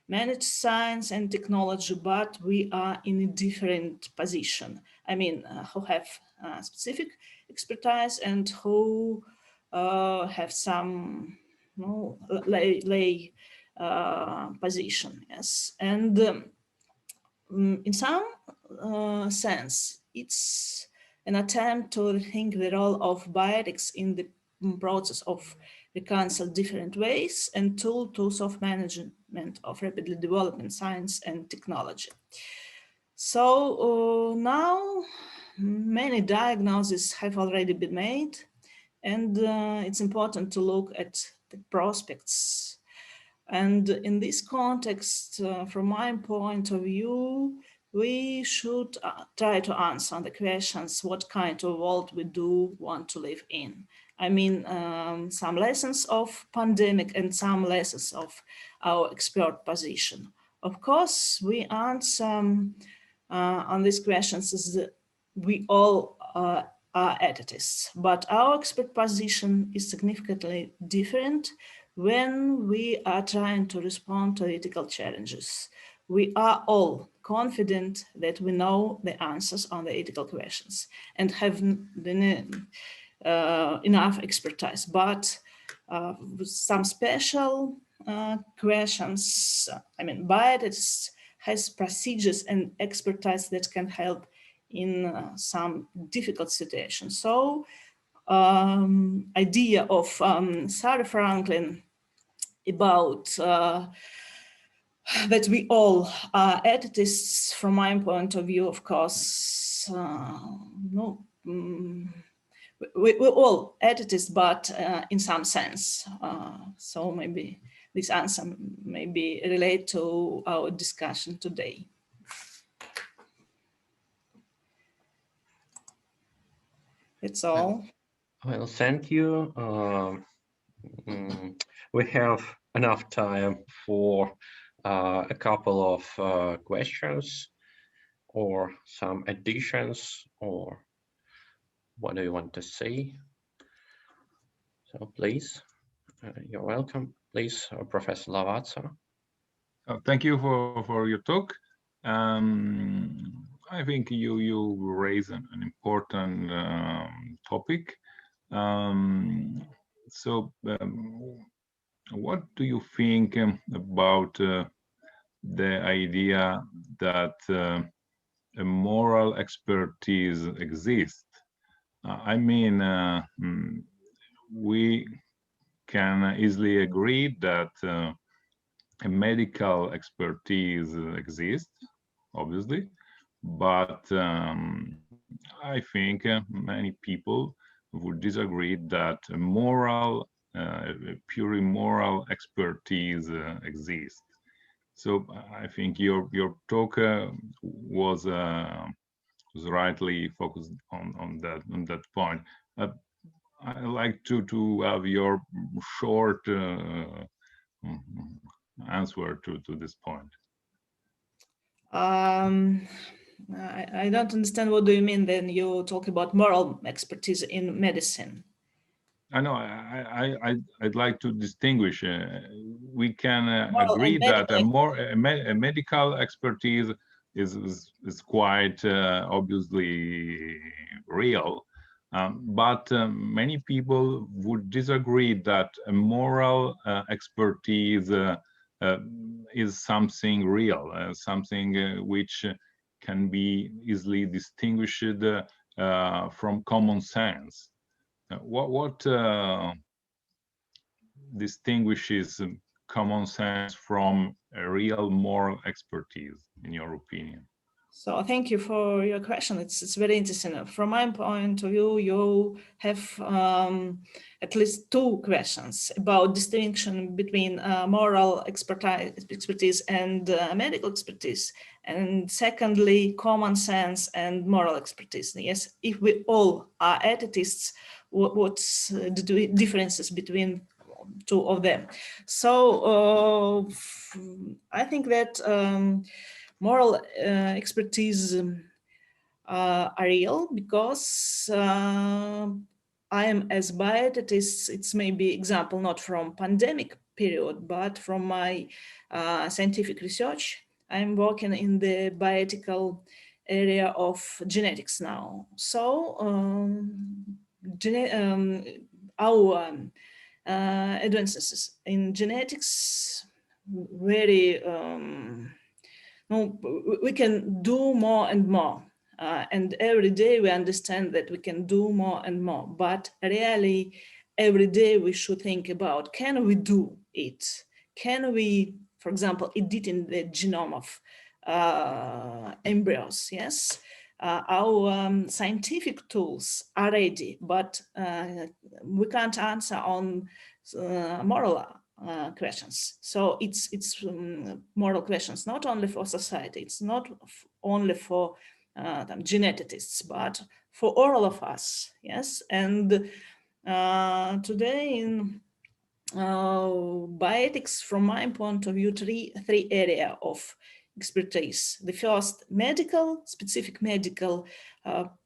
manage science and technology, but we are in a different position. I mean, who have specific expertise and who have some lay position, yes. And in some sense, it's an attempt to rethink the role of bioethics in the process of reconcile different ways and tools of management of rapidly developing science and technology. So now many diagnoses have already been made, and it's important to look at the prospects. And in this context, from my point of view, we should try to answer the questions, what kind of world we do want to live in. I mean, some lessons of pandemic and some lessons of our expert position. Of course, we answer on these questions is that we all are ethicists, but our expert position is significantly different when we are trying to respond to ethical challenges. We are all confident that we know the answers on the ethical questions and have enough expertise, but with some special questions, I mean, bioethics has procedures and expertise that can help in some difficult situations. So idea of Sarah Franklin about that we all are ethicists, from my point of view, of course, we're all ethicists, but in some sense. So maybe this answer maybe relate to our discussion today. That's all. Well, thank you. We have enough time for a couple of questions or some additions, or what do you want to say? So please, you're welcome. Please, Professor Lavazza. Thank you for your talk. I think you raise an important topic. What do you think about the idea that a moral expertise exists? I mean, we can easily agree that a medical expertise exists, obviously, but I think many people would disagree that a moral, purely moral expertise exists. So I think your talk was rightly focused on that point. I like to have your short answer to this point. I don't understand, what do you mean then you talk about moral expertise in medicine? I know. I'd like to distinguish. We can agree that a medical expertise is quite obviously real, but many people would disagree that a moral expertise is something real, something which can be easily distinguished from common sense. What distinguishes common sense from a real moral expertise, in your opinion? So thank you for your question. It's very interesting. From my point of view, you have at least two questions about distinction between moral expertise and medical expertise, and secondly, common sense and moral expertise. Yes, if we all are ethicists, what's the differences between two of them? So I think that moral expertise are real because I am as bioethicist, it's maybe example not from pandemic period, but from my scientific research. I'm working in the bioethical area of genetics now. So our advances in genetics very no, we can do more and more. And every day we understand that we can do more and more, but really every day we should think about, can we do it? Can we, for example, edit in the genome of embryos? Yes, our scientific tools are ready, but we can't answer on moral questions. So it's moral questions, not only for society, it's not only for geneticists, but for all of us. Yes, and today in bioethics, from my point of view, three areas of expertise. The first, specific medical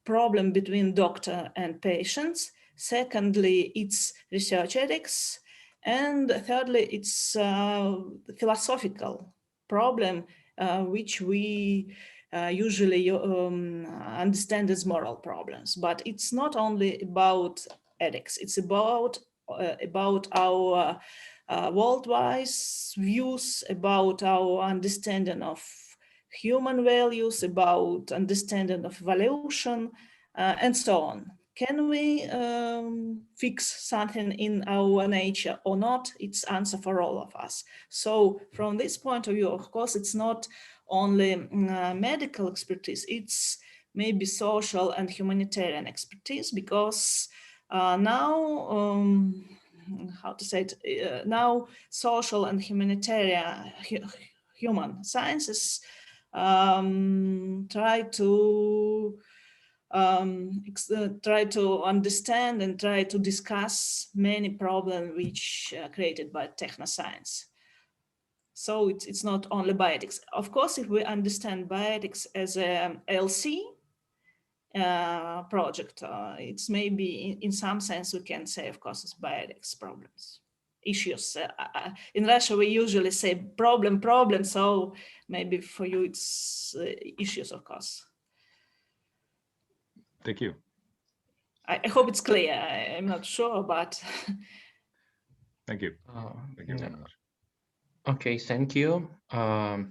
problem between doctor and patients. Secondly, it's research ethics. And thirdly, it's philosophical problem, which we usually understand as moral problems. But it's not only about ethics, it's about our worldwide views, about our understanding of human values, about understanding of evolution, and so on. Can we fix something in our nature or not? It's answer for all of us. So from this point of view, of course, it's not only medical expertise, it's maybe social and humanitarian expertise, because now, how to say it, now social and humanitarian human sciences try to understand and try to discuss many problems which are created by technoscience. So it's not only bioethics. Of course, if we understand bioethics as a LC project, it's maybe in some sense we can say, of course, it's bioethics problems, issues. In Russia, we usually say problem, so maybe for you it's issues, of course. Thank you. I hope it's clear. I'm not sure, but thank you. Thank you very much. Okay, thank you. Do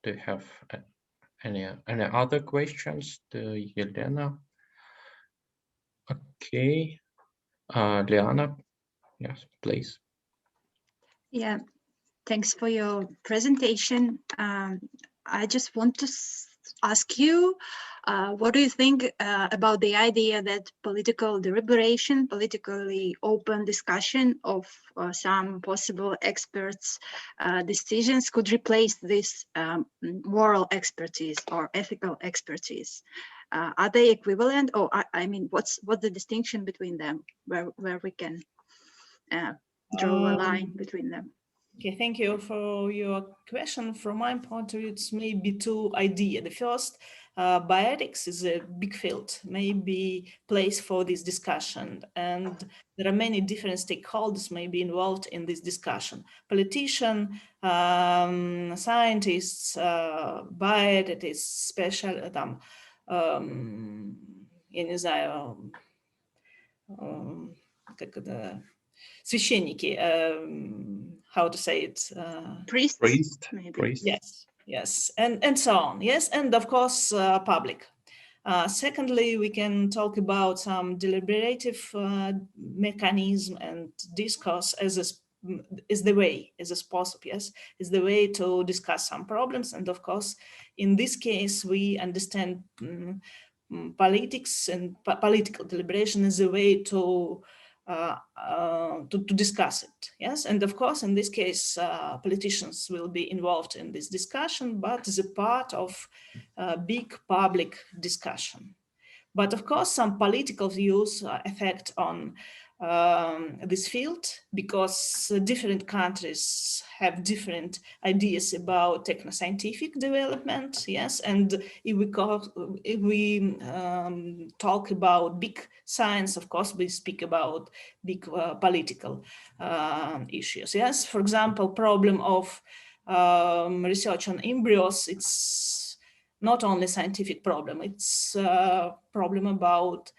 you have any other questions to Yelena? Okay. Liana, yes, please. Yeah, thanks for your presentation. I just want to ask you, what do you think about the idea that political deliberation, politically open discussion of some possible experts' decisions could replace this moral expertise or ethical expertise? Are they equivalent, or I mean, what's the distinction between them, where we can draw a line between them? Okay, thank you for your question. From my point of view, it's maybe two ideas. The first, bioethics is a big field, maybe place for this discussion. And there are many different stakeholders may be involved in this discussion. Politicians, scientists, bioethicists, special, я не знаю, как это, священники, how to say it? Priest, maybe. Priest. Yes, and so on. Yes, and of course, public. Secondly, we can talk about some deliberative mechanism and discourse is the way, as a possible, yes, is the way to discuss some problems. And of course, in this case, we understand politics and political deliberation as a way to discuss it, yes? And of course, in this case, politicians will be involved in this discussion, but as a part of a big public discussion. But of course, some political views affect on this field, because different countries have different ideas about techno-scientific development, yes. And if we talk about big science, of course, we speak about big political issues, yes. For example, problem of research on embryos, it's not only scientific problem, it's a problem about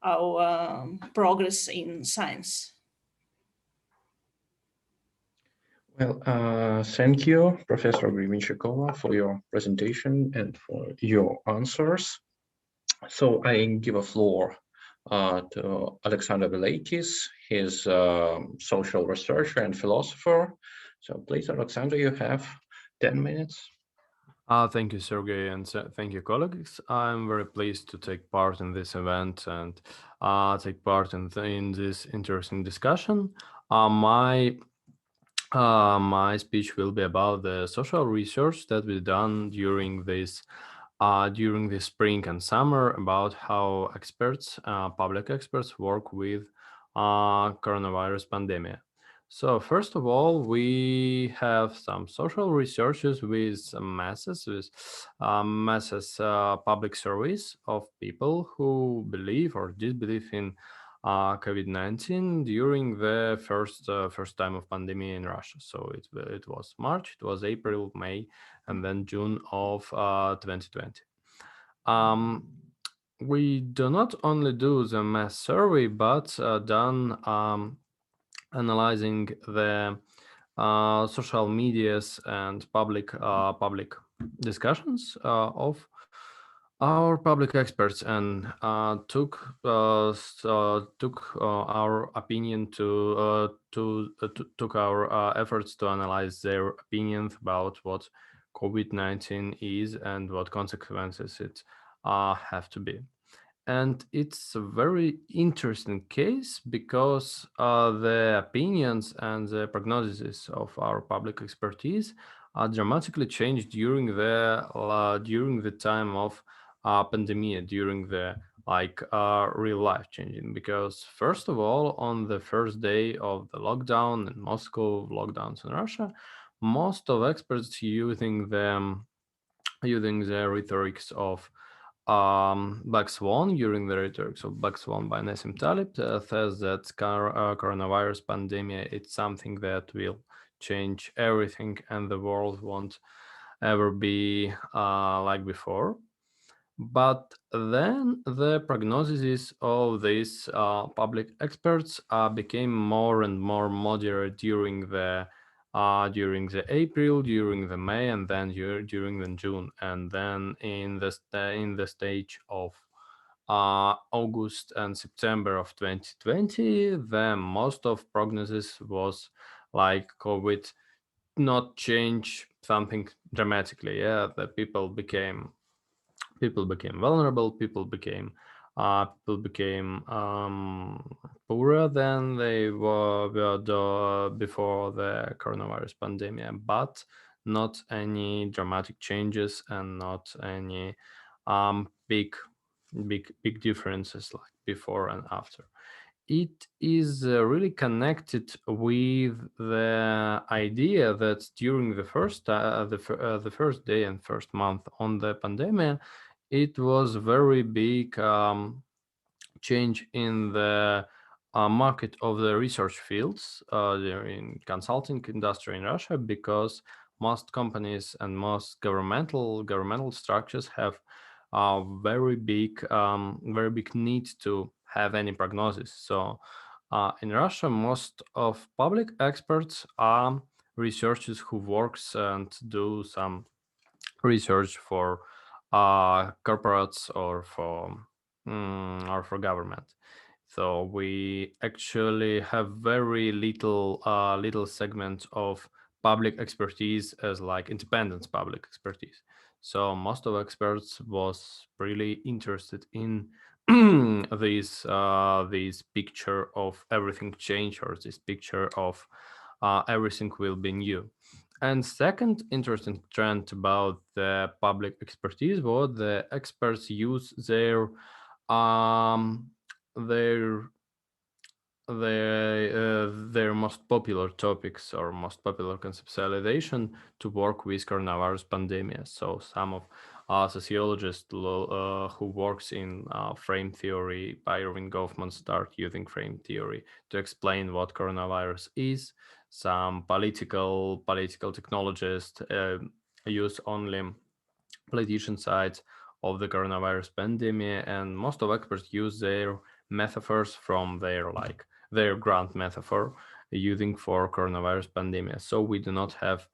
our progress in science. Well, thank you, Professor Grivinchikova, for your presentation and for your answers. So I give a floor to Alexander Belakis. He's a social researcher and philosopher. So please, Alexander, you have 10 minutes. Thank you, Sergey, and thank you, colleagues. I'm very pleased to take part in this event and take part in this interesting discussion. My speech will be about the social research that we've done during this spring and summer, about how experts, public experts, work with coronavirus pandemic. So first of all, we have some social researches with masses public surveys of people who believe or disbelieve in COVID-19 during the first time of pandemic in Russia. So it was March, it was April, May, and then June of 2020. We do not only do the mass survey, but done analyzing the social medias and public discussions of our public experts, and took our opinion took our efforts to analyze their opinions about what COVID-19 is and what consequences it have to be. And it's a very interesting case because the opinions and the prognoses of our public expertise are dramatically changed during the time of pandemic, during the real life changing. Because first of all, on the first day of the lockdown in Moscow, lockdowns in Russia, most of experts using the rhetorics of Black Swan, during the rhetorics of Black Swan by Nassim Taleb, says that coronavirus pandemic, it's something that will change everything and the world won't ever be like before. But then the prognoses of these public experts became more and more moderate during the April, during the May, and then during the June, and then in the stage of August and September of 2020, then most of prognosis was like COVID not change something dramatically. Yeah, the people became vulnerable. People became poorer than they were before the coronavirus pandemic, but not any dramatic changes and not any big differences like before and after. It is really connected with the idea that during the first day and first month on the pandemic, it was very big change in the market of the research fields in consulting industry in Russia, because most companies and most governmental structures have a very big need to have any prognosis. So in Russia, most of public experts are researchers who works and do some research for corporates or for government. So we actually have very little segment of public expertise as like independent public expertise. So most of experts was really interested in this picture of everything change, or this picture of everything will be new. And second interesting trend about the public expertise was the experts use their their their most popular topics or most popular conceptualization to work with coronavirus pandemic. So some of sociologists who works in frame theory by Irving Goffman start using frame theory to explain what coronavirus is. Some political technologists use only politician sides of the coronavirus pandemic, and most of experts use their metaphors from their grant metaphor using for coronavirus pandemic. So we do not have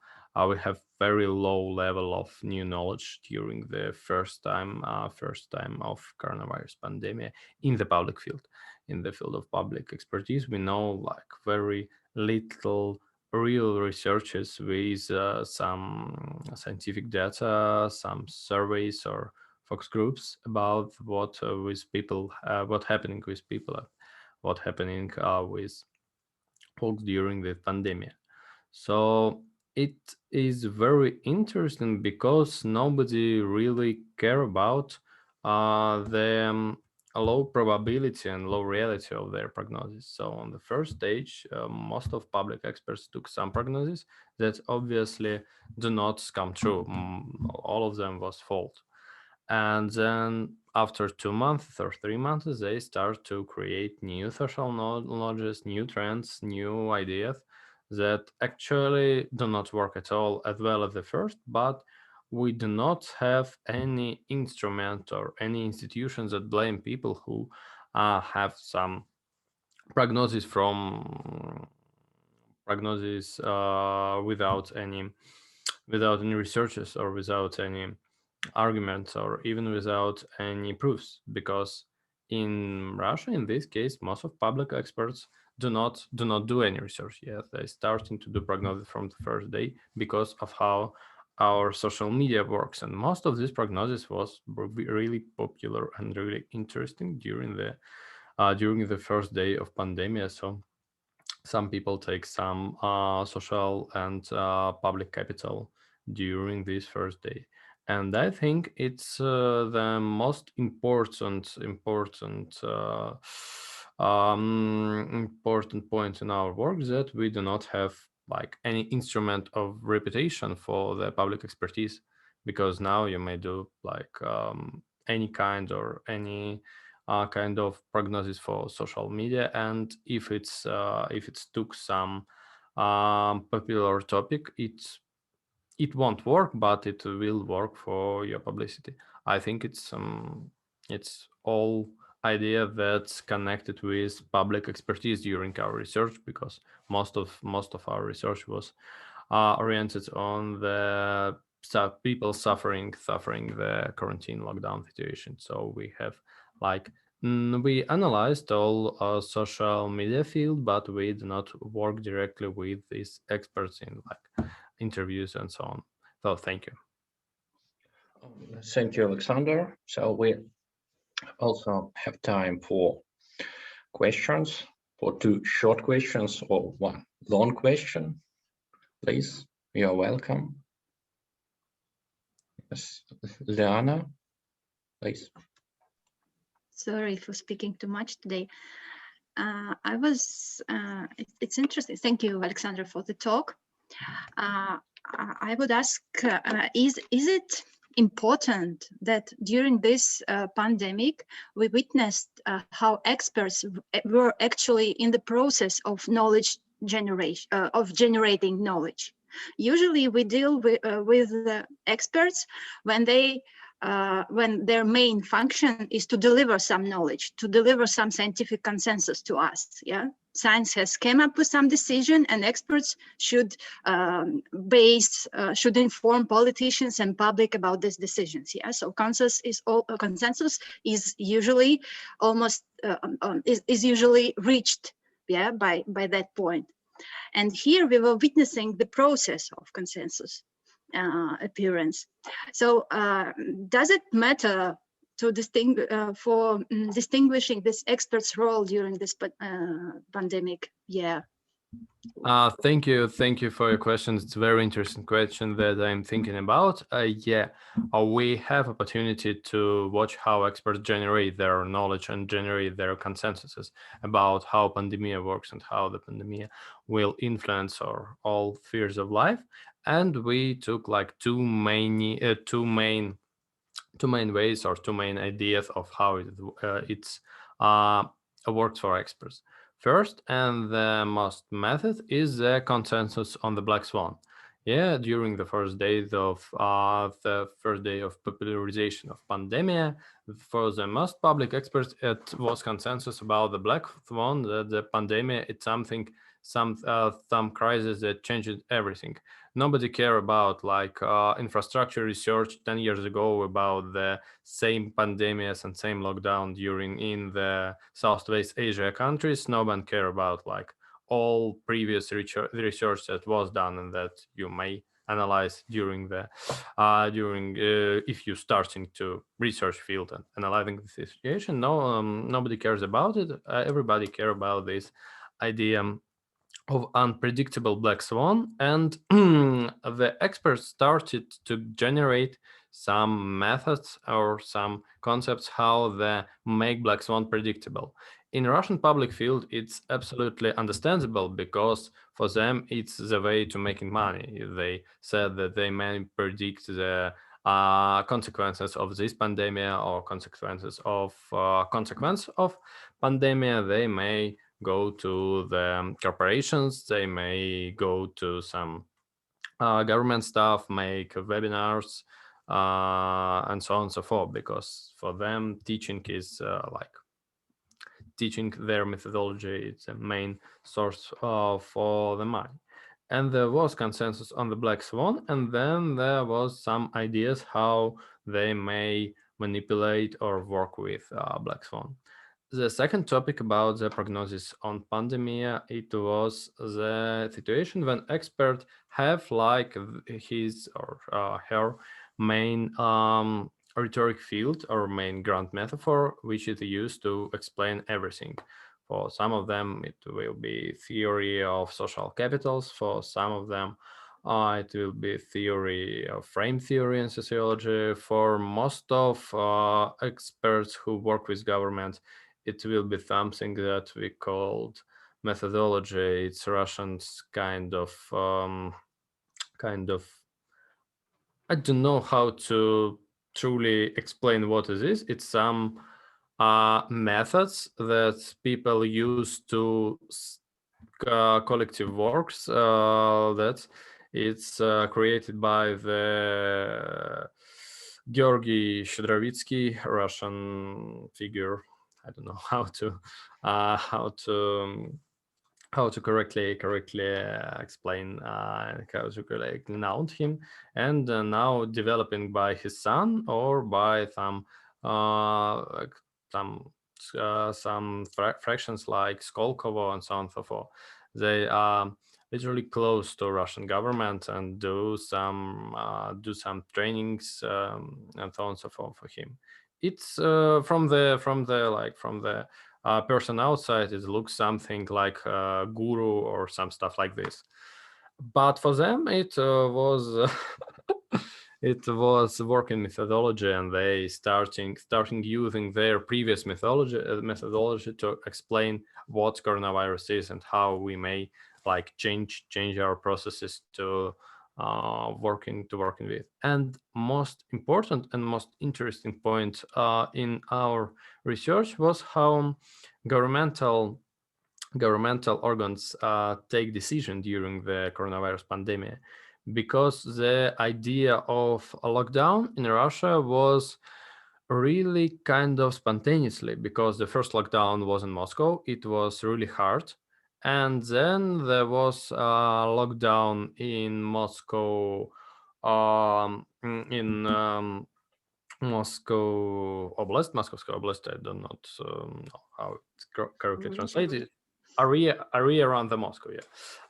we have very low level of new knowledge during the first time of coronavirus pandemic in the public field. In the field of public expertise, we know like very little real researches with some scientific data, some surveys or focus groups about what with people, what happening with people, what happening with folks during the pandemic. So it is very interesting because nobody really care about the low probability and low reality of their prognosis. So on the first stage, most of public experts took some prognosis that obviously do not come true. All of them was false. And then after 2 months or 3 months, they start to create new social knowledges, new trends, new ideas that actually do not work at all as well as the first, but we do not have any instrument or any institutions that blame people who have some prognosis without any researches or without any arguments or even without any proofs, because in Russia, in this case, most of public experts do not do any research yet. They starting to do prognosis from the first day because of how our social media works, and most of this prognosis was really popular and really interesting during the first day of pandemic. So some people take some social and public capital during this first day. And I think it's the most important point in our work, that we do not have like any instrument of reputation for the public expertise, because now you may do like any kind of prognosis for social media, and if it's took some popular topic, it won't work, but it will work for your publicity. I think it's all idea that's connected with public expertise during our research, because most of our research was oriented on the people suffering the quarantine lockdown situation. So we have Like we analyzed all social media field, but we do not work directly with these experts in like interviews and so on. So thank you. Thank you, Alexander. So we also have time for questions, for 2 short questions or 1 long question. Please, you are welcome. Yes, Liana, please. Sorry for speaking too much today. It's interesting. Thank you, Alexander, for the talk. I would ask, is it important that during this pandemic, we witnessed how experts were actually in the process of knowledge generation, of generating knowledge? Usually we deal with the experts when their main function is to deliver some knowledge, to deliver some scientific consensus to us. Yeah, science has come up with some decision, and experts should should inform politicians and public about these decisions. Yeah, so consensus is usually almost is usually reached. Yeah, by that point. And here we were witnessing the process of consensus appearance. So does it matter to distinguishing this expert's role during this pandemic? Yeah. Thank you for your questions. It's a very interesting question that I'm thinking about. We have opportunity to watch how experts generate their knowledge and generate their consensuses about how pandemic works and how the pandemic will influence all spheres of life. And we took like two main ways or 2 main ideas of how it works for experts. First, and the most method, is the consensus on the black swan. Yeah, during the first days of popularization of pandemic, for the most public experts, it was consensus about the black swan, that the pandemic it's some crisis that changed everything. Nobody care about like infrastructure research 10 years ago about the same pandemics and same lockdown in the Southwest Asia countries. No one care about like all previous research that was done and that you may analyze during if you starting to research field and analyzing the situation. Nobody cares about it. Everybody care about this idea of unpredictable black swan, and the experts started to generate some methods or some concepts how they make black swan predictable. In Russian public field, it's absolutely understandable because for them it's the way to making money. They said that they may predict the consequences of this pandemic or consequence of pandemic. They may go to the corporations, they may go to some government staff, make webinars, and so on and so forth, because for them teaching is like teaching their methodology. It's a main source for the money. And there was consensus on the black swan, and then there was some ideas how they may manipulate or work with black swan. The second topic about the prognosis on pandemic, it was the situation when experts have like his or her main rhetoric field or main ground metaphor, which is used to explain everything. For some of them, it will be theory of social capitals. For some of them, it will be theory of frame theory in sociology. For most of experts who work with government, it will be something that we called methodology. It's Russians kind of I don't know how to truly explain what it is. It's some methods that people use to collective works that it's created by the Georgy Shchedrovitsky, Russian figure. I don't know how to correctly explain how to correctly noun him, and now developing by his son or by some some fractions like Skolkovo and so on and so forth. They are literally close to Russian government and do some trainings and so on and so forth for him. It's from the person outside, it looks something like a guru or some stuff like this. But for them, it was it was working methodology, and they starting using their previous methodology to explain what coronavirus is and how we may like change our processes to working with. And most important and most interesting point in our research was how governmental organs take decision during the coronavirus pandemic, because the idea of a lockdown in Russia was really kind of spontaneously, because the first lockdown was in Moscow. It was really hard. And then there was a lockdown in Moscow, Moscow Oblast. I don't know how it's correctly translated. Area around the Moscow,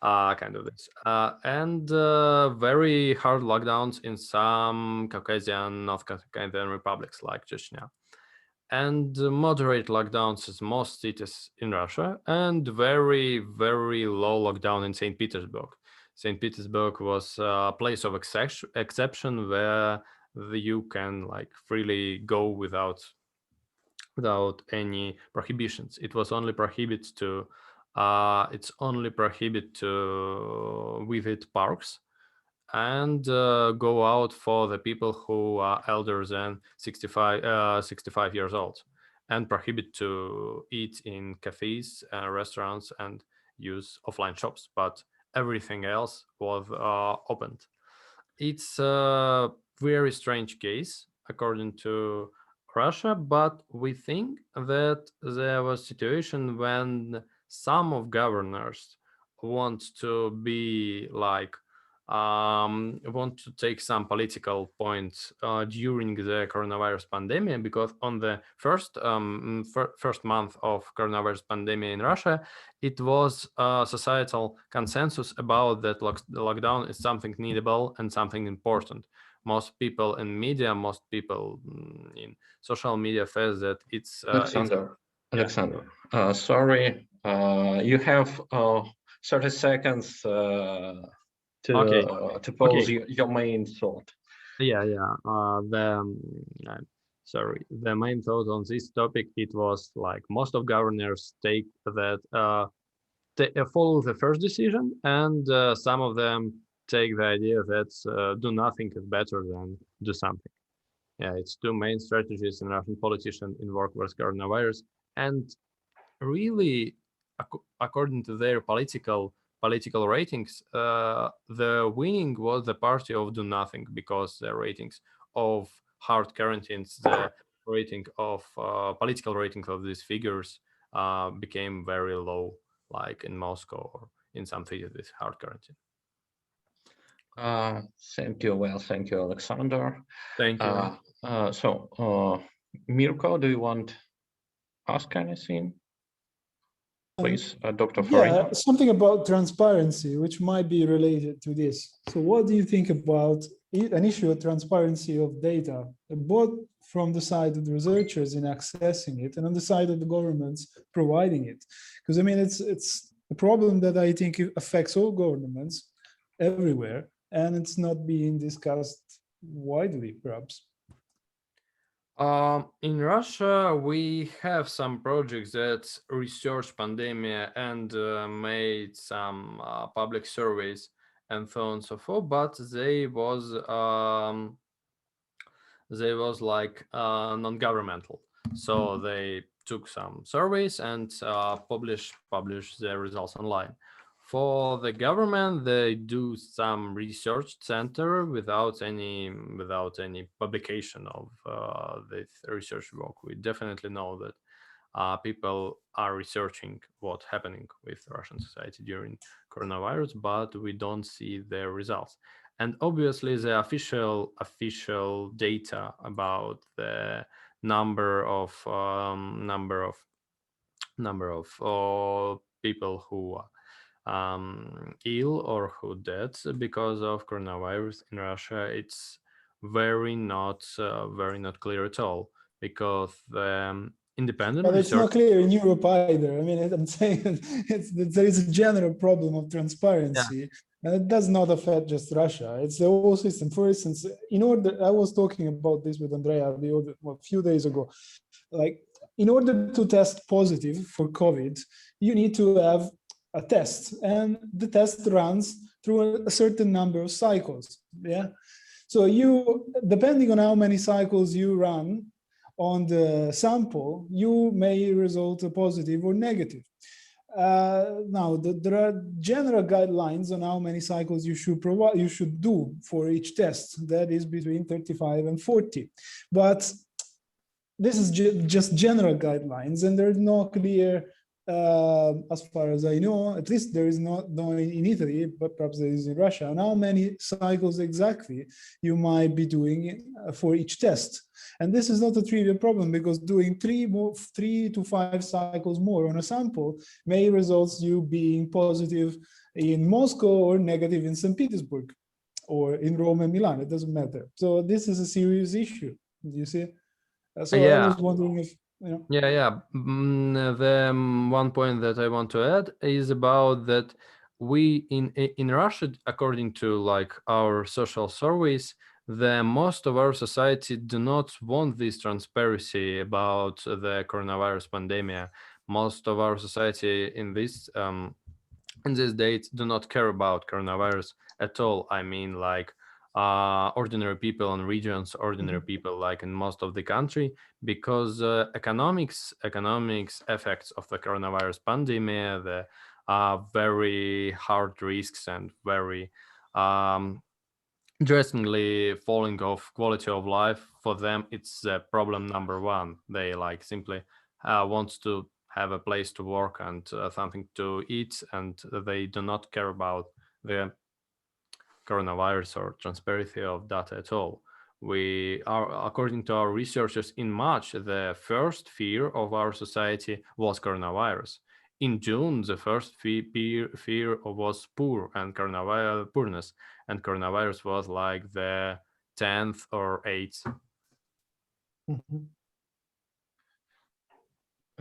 kind of this, and very hard lockdowns in some Caucasian, North Caucasian republics like Chechnya, and moderate lockdowns in most cities in Russia, and very, very low lockdown in St. Petersburg. St. Petersburg was a place of exception where you can like freely go without any prohibitions. It was only prohibited to visit parks and go out for the people who are elder than 65 years old, and prohibit to eat in cafes, restaurants, and use offline shops. But everything else was opened. It's a very strange case according to Russia, but we think that there was a situation when some of governors want to be like want to take some political points during the coronavirus pandemic, because on the first month of coronavirus pandemic in Russia, it was a societal consensus about that the lockdown is something needable and something important. Most people in media, most people in social media says that it's Alexander, sorry, you have 30 seconds to pose your main thought. Sorry, the main thought on this topic, it was like most of governors take that follow the first decision, and some of them take the idea that do nothing is better than do something. It's two main strategies in Russian politicians in work with coronavirus, and really, according to their political ratings, the winning was the party of do nothing, because the ratings of hard quarantines, the rating of political ratings of these figures became very low, like in Moscow or in some cities with hard quarantine. Thank you. Well, thank you, Alexander. Thank you. Mirko, do you want to ask anything? Please, Dr. Farina. Yeah, something about transparency, which might be related to this. So what do you think about an issue of transparency of data, both from the side of the researchers in accessing it and on the side of the governments providing it? Because I mean, it's a problem that I think affects all governments everywhere, and it's not being discussed widely, perhaps. In Russia, we have some projects that research pandemic and made some public surveys and so on and so forth, but they was like non-governmental. So they took some surveys and publish the results online. For the government, they do some research center without any publication of this research work. We definitely know that people are researching what's happening with Russian society during coronavirus, but we don't see their results. And obviously, the official data about the number of people who are ill or who dead because of coronavirus in Russia, it's very not clear at all, because independent But it's research. not clear in Europe either. I mean, I'm saying there is a general problem of transparency, and it does not affect just Russia. It's the whole system. For instance, I was talking about this with Andrea a few days ago. Like, in order to test positive for COVID, you need to have a test, and the test runs through a certain number of cycles. Yeah. So depending on how many cycles you run on the sample, you may result a positive or negative. Now, there are general guidelines on how many cycles you should do for each test. That is between 35 and 40. But this is just general guidelines, and there's no clear, as far as I know, at least there is no in Italy, but perhaps there is in Russia, and how many cycles exactly you might be doing for each test. And this is not a trivial problem, because doing 3 to 5 cycles more on a sample may result you being positive in Moscow or negative in St. Petersburg or in Rome and Milan. It doesn't matter. So this is a serious issue. You see? So I was wondering if, you know. The one point that I want to add is about that we in Russia, according to like our social surveys, most of our society do not want this transparency about the coronavirus pandemic. Most of our society in these dates do not care about coronavirus at all. I mean, like ordinary people in regions, ordinary people like in most of the country, because economics effects of the coronavirus pandemic, the very hard risks and very drastically falling of quality of life, for them it's problem number one. They like simply want to have a place to work and something to eat, and they do not care about the coronavirus or transparency of data at all. We are, according to our researchers, in March, the first fear of our society was coronavirus. In June, the first fear was poorness, and coronavirus was like the 10th or 8th.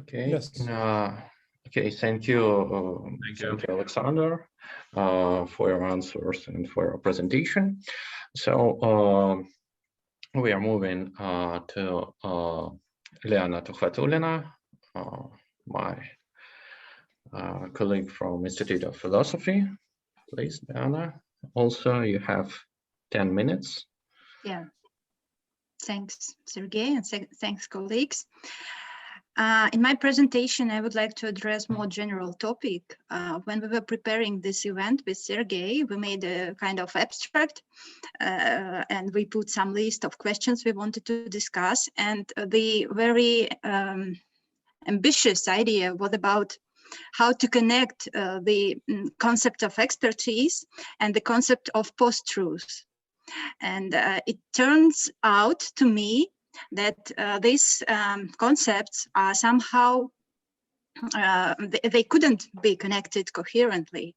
Okay. Yes. Okay. Thank you. Thank you, Alexander, for your answers and for your presentation. So we are moving to Liana Тухватулina, my colleague from Institute of Philosophy. Please, Liana. Also, you have 10 minutes. Yeah. Thanks, Sergey, and thanks, colleagues. In my presentation, I would like to address more general topic. When we were preparing this event with Sergey, we made a kind of abstract and we put some list of questions we wanted to discuss. And the very ambitious idea was about how to connect the concept of expertise and the concept of post-truth. And it turns out to me that these concepts are somehow, they couldn't be connected coherently.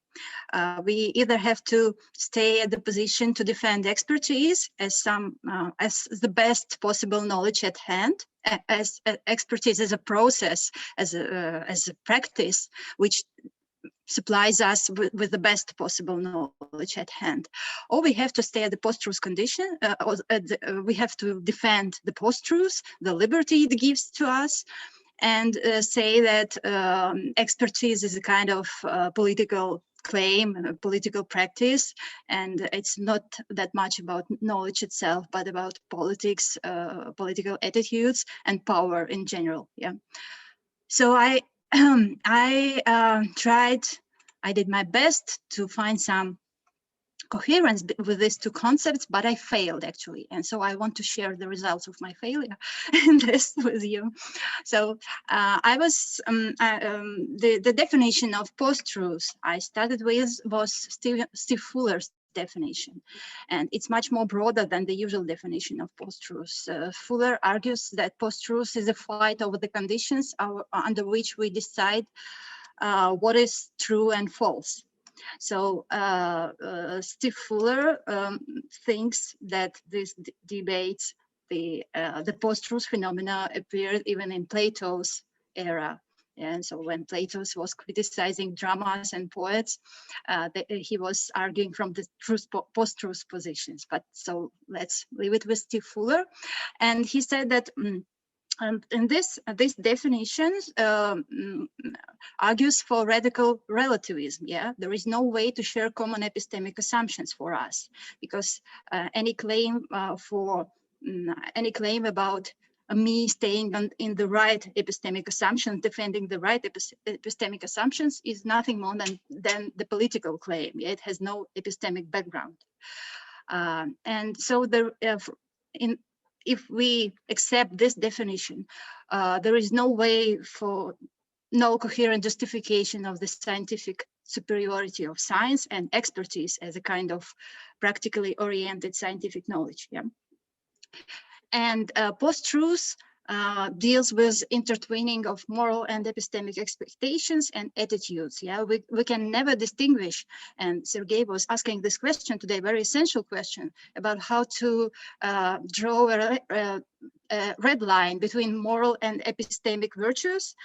We either have to stay at the position to defend expertise as the best possible knowledge at hand, as expertise as a process, as a practice, which supplies us with the best possible knowledge at hand. Or we have to stay at the post-truth condition, we have to defend the post-truth, the liberty it gives to us, and say that expertise is a kind of political claim, a political practice, and it's not that much about knowledge itself, but about politics, political attitudes, and power in general. Yeah. So I did my best to find some coherence with these two concepts, but I failed actually. And so I want to share the results of my failure in this with you. So the definition of post-truth I started with was Steve Fuller's definition, and it's much more broader than the usual definition of post-truth. Fuller argues that post-truth is a fight over the conditions under which we decide what is true and false. So Steve Fuller thinks that this debate, the post-truth phenomena, appeared even in Plato's era. And so when Plato was criticizing dramas and poets, he was arguing from the post-truth positions. But so let's leave it with Steve Fuller. And he said that and this definition argues for radical relativism. Yeah, there is no way to share common epistemic assumptions for us, because any claim about me staying in the right epistemic assumptions, defending the right epistemic assumptions, is nothing more than the political claim. Yeah? It has no epistemic background. And so if we accept this definition, there is no way for no coherent justification of the scientific superiority of science and expertise as a kind of practically oriented scientific knowledge. Yeah. And post-truth deals with intertwining of moral and epistemic expectations and attitudes. Yeah, we can never distinguish, and Sergei was asking this question today, very essential question about how to draw a red line between moral and epistemic virtues,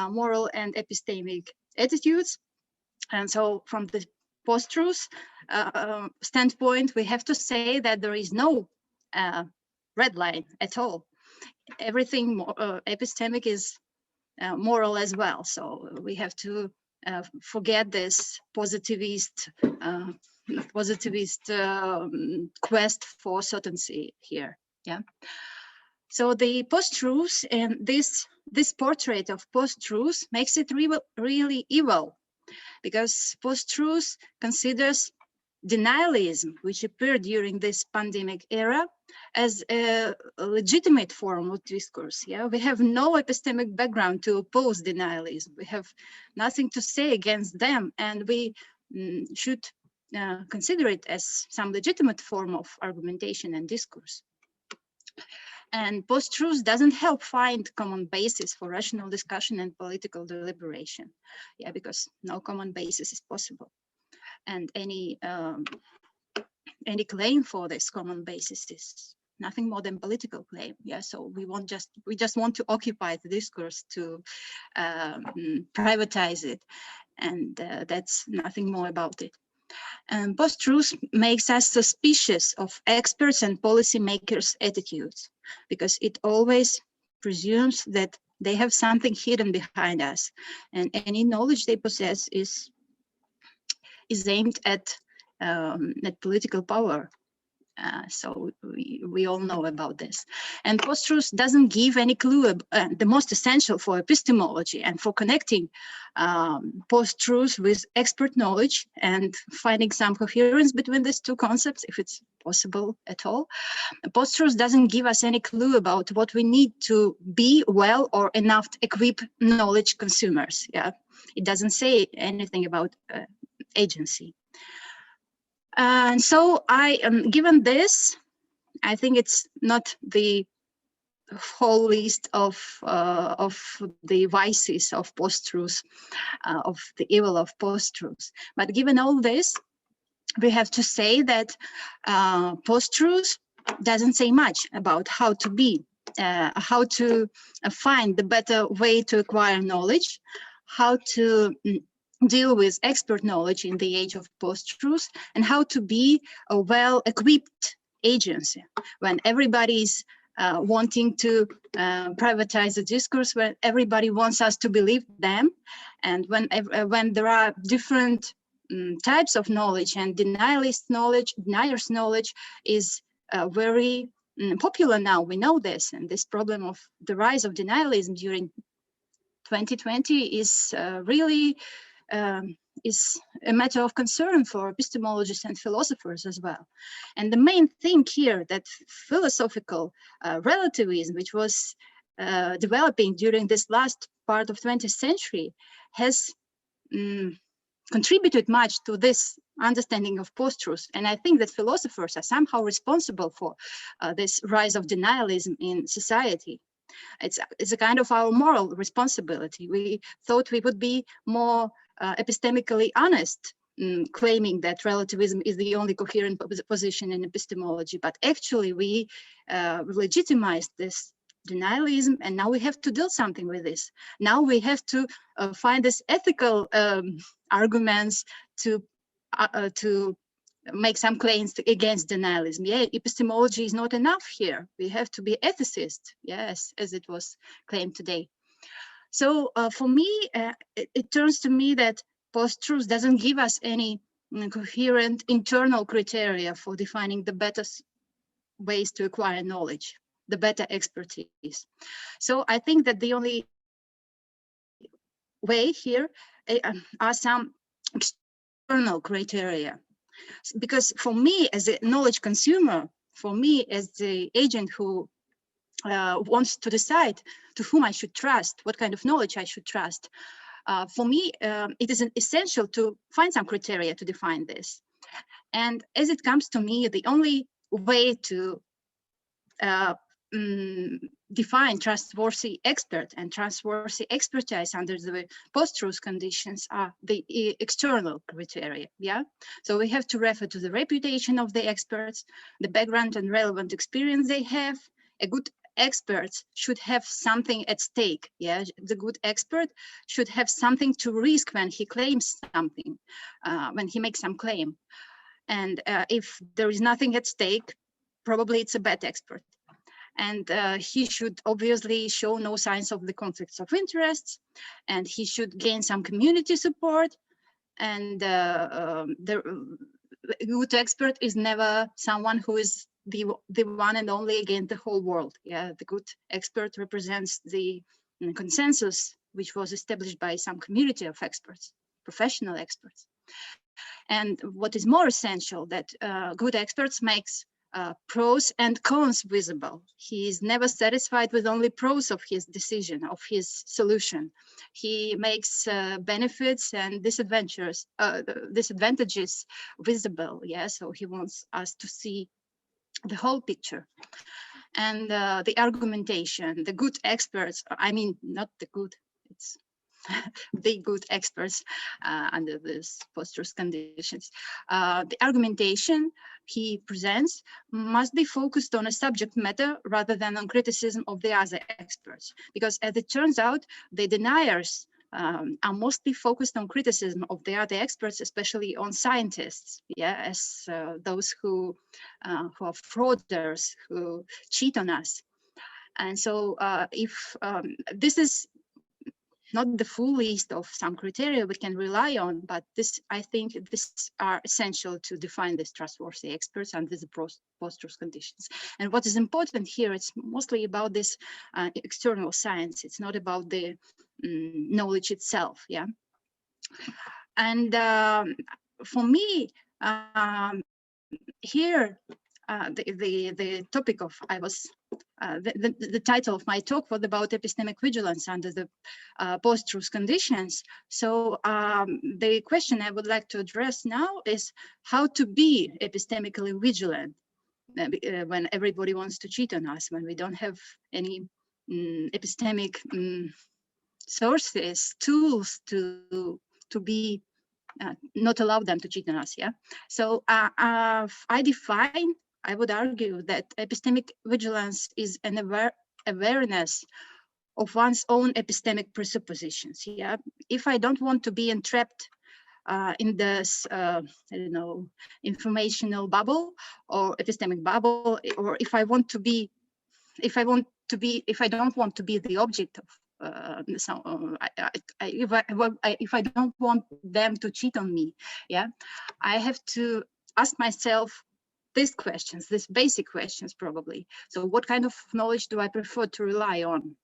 moral and epistemic attitudes. And so from the post-truth standpoint, we have to say that there is no red line at all. Everything epistemic is moral as well. So we have to forget this positivist quest for certainty here. Yeah. So the post-truth and this portrait of post-truth makes it really evil, because post-truth considers denialism, which appeared during this pandemic era, as a legitimate form of discourse. Yeah, we have no epistemic background to oppose denialism. We have nothing to say against them, and we should consider it as some legitimate form of argumentation and discourse. And post-truth doesn't help find common basis for rational discussion and political deliberation. Yeah, because no common basis is possible. And any claim for this common basis is nothing more than political claim. Yeah, so we just want to occupy the discourse, to privatize it, and that's nothing more about it. And post-truth makes us suspicious of experts and policymakers' attitudes, because it always presumes that they have something hidden behind us, and any knowledge they possess is aimed at political power. So we all know about this. And post-truth doesn't give any clue, the most essential for epistemology and for connecting post-truth with expert knowledge and finding some coherence between these two concepts, if it's possible at all. Post-truth doesn't give us any clue about what we need to be well or enough equipped knowledge consumers. Yeah, it doesn't say anything about agency. And so given this, I think it's not the whole list of the vices of post-truth, of the evil of post-truth. But given all this, we have to say that post-truth doesn't say much about how to be, how to find the better way to acquire knowledge, how to deal with expert knowledge in the age of post-truth, and how to be a well-equipped agency when everybody's wanting to privatize the discourse, when everybody wants us to believe them, and when there are different types of knowledge, and deniers' knowledge is very popular now. We know this, and this problem of the rise of denialism during 2020 is really is a matter of concern for epistemologists and philosophers as well. And the main thing here, that philosophical relativism, which was developing during this last part of 20th century, has contributed much to this understanding of post-truth. And I think that philosophers are somehow responsible for this rise of denialism in society. It's a kind of our moral responsibility. We thought we would be more epistemically honest, claiming that relativism is the only coherent position in epistemology, but actually we legitimized this denialism, and now we have to do something with this. Now we have to find this ethical arguments to make some claims against denialism. Yeah, epistemology is not enough here. We have to be ethicists, yes, as it was claimed today. So for me, it turns to me that post-truth doesn't give us any coherent internal criteria for defining the better ways to acquire knowledge, the better expertise. So I think that the only way here are some external criteria. Because for me as a knowledge consumer, for me as the agent who wants to decide to whom I should trust, what kind of knowledge I should trust, for me, it is essential to find some criteria to define this. And as it comes to me, the only way to define trustworthy expert and trustworthy expertise under the post-truth conditions are the external criteria. Yeah, so we have to refer to the reputation of the experts, the background and relevant experience they have. A good expert should have something at stake. Yeah, the good expert should have something to risk when he claims something, when he makes some claim. And if there is nothing at stake, probably it's a bad expert. And he should obviously show no signs of the conflicts of interests, and he should gain some community support. And the good expert is never someone who is the one and only against the whole world. Yeah, the good expert represents the consensus which was established by some community of experts, professional experts. And what is more essential, that good experts makes pros and cons visible. He is never satisfied with only pros of his decision, of his solution. He makes benefits and disadvantages visible. Yeah, so he wants us to see the whole picture. And the argumentation, the good experts, I mean, not the good, it's the good experts under these post-truth conditions. The argumentation he presents must be focused on a subject matter rather than on criticism of the other experts, because as it turns out, the deniers are mostly focused on criticism of the other experts, especially on scientists, yeah, as those who are fraudsters, who cheat on us. And so if this is not the full list of some criteria we can rely on, but this, I think, these are essential to define these trustworthy experts under the post-truth conditions. And what is important here, it's mostly about this external science. It's not about the knowledge itself, yeah. And for me, here, the topic of the title of my talk was about epistemic vigilance under the post-truth conditions. So the question I would like to address now is how to be epistemically vigilant when everybody wants to cheat on us, when we don't have any epistemic sources, tools to be not allow them to cheat on us. Yeah. So I would argue that epistemic vigilance is an awareness of one's own epistemic presuppositions. Yeah, if I don't want to be entrapped in this, I don't know, informational bubble or epistemic bubble, or if I don't want to be the object of if I don't want them to cheat on me, yeah, I have to ask myself these questions, these basic questions probably. So what kind of knowledge do I prefer to rely on?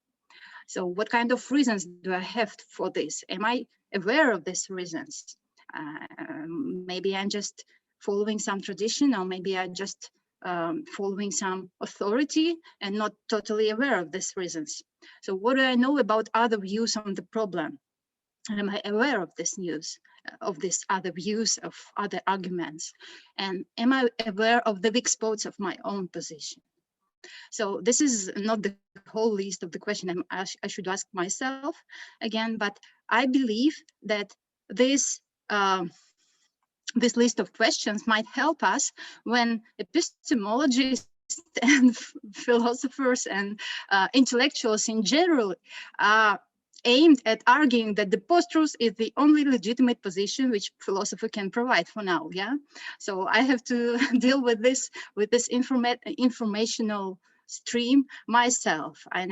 So what kind of reasons do I have for this? Am I aware of these reasons? Maybe I'm just following some tradition, or maybe I'm just following some authority and not totally aware of these reasons. So what do I know about other views on the problem? Am I aware of this news, of these other views, of other arguments? And am I aware of the weak spots of my own position? So this is not the whole list of the question I should ask myself again, but I believe that this this list of questions might help us when epistemologists and philosophers and intellectuals in general are aimed at arguing that the post-truth is the only legitimate position which philosophy can provide for now. Yeah, so I have to deal with this informational stream myself, and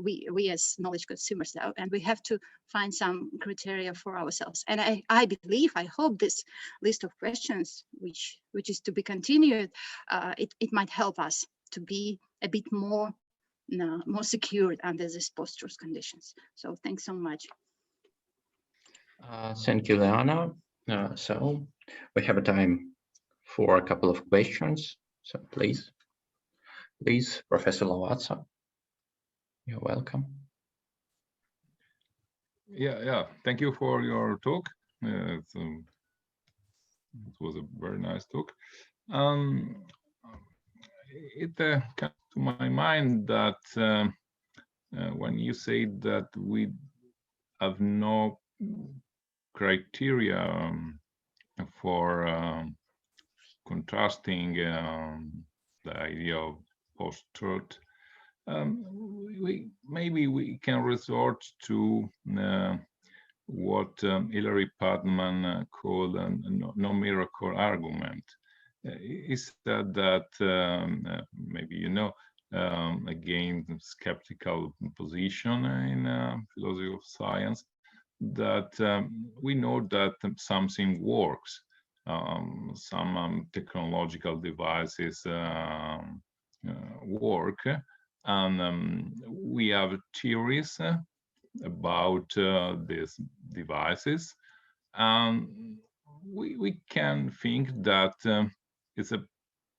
we as knowledge consumers now, and we have to find some criteria for ourselves. And I believe, I hope this list of questions, which is to be continued, it might help us to be a bit more secured under these post-truth conditions. So thanks so much. Thank you, Leona. So we have a time for a couple of questions. So please, Professor Lavazza, you're welcome. Yeah. Thank you for your talk. It was a very nice talk. It came to my mind that when you say that we have no criteria for contrasting the idea of post-truth, maybe we can resort to what Hilary Putnam called a no miracle argument. He said that maybe you know, again, skeptical position in philosophy of science, that we know that something works. Some technological devices work, and we have theories about these devices, and we can think that it's a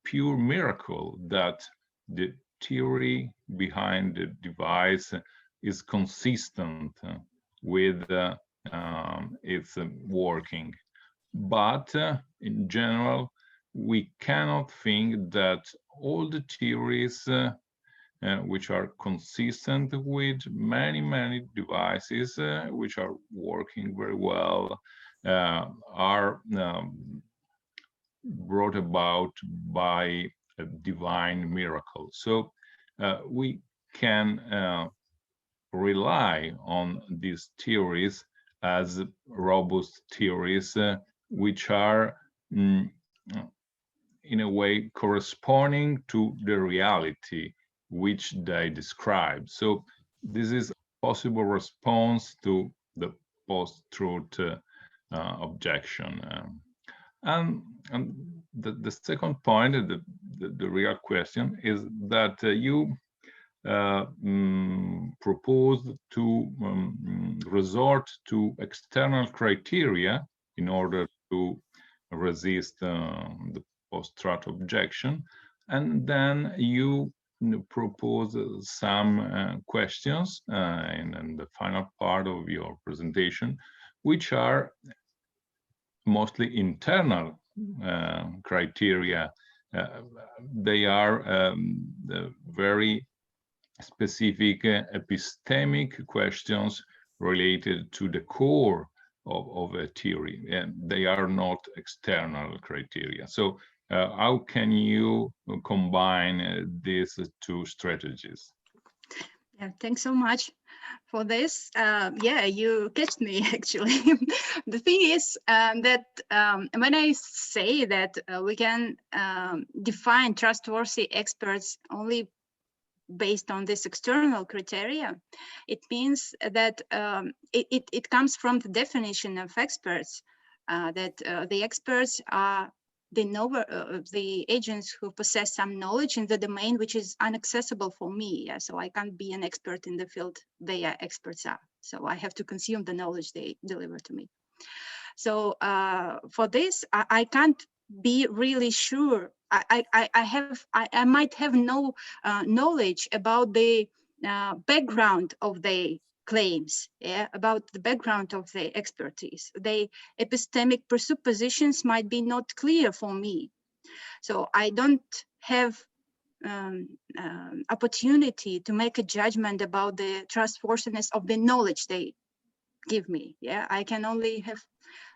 pure miracle that the theory behind the device is consistent with its working. But in general, we cannot think that all the theories which are consistent with many devices which are working very well are brought about by a divine miracle. So we can rely on these theories as robust theories which are in a way corresponding to the reality which they describe. So this is a possible response to the post-truth objection. And the second point, the real question, is that you propose to resort to external criteria in order to resist the post-truth objection, and then you propose some questions in the final part of your presentation, which are mostly internal criteria. They are very specific epistemic questions related to the core of a theory, and they are not external criteria. So how can you combine these two strategies? Yeah, thanks so much for this. Yeah, you catched me actually. The thing is that when I say that we can define trustworthy experts only based on this external criteria, it means that it comes from the definition of experts, that the experts are the agents who possess some knowledge in the domain which is inaccessible for me. Yeah? So I can't be an expert in the field they are experts are. So I have to consume the knowledge they deliver to me. So for this, I can't be really sure. I might have no knowledge about the background of the claims, yeah, about the background of the expertise. The epistemic presuppositions might be not clear for me. So I don't have opportunity to make a judgment about the trustworthiness of the knowledge they give me. Yeah, I can only have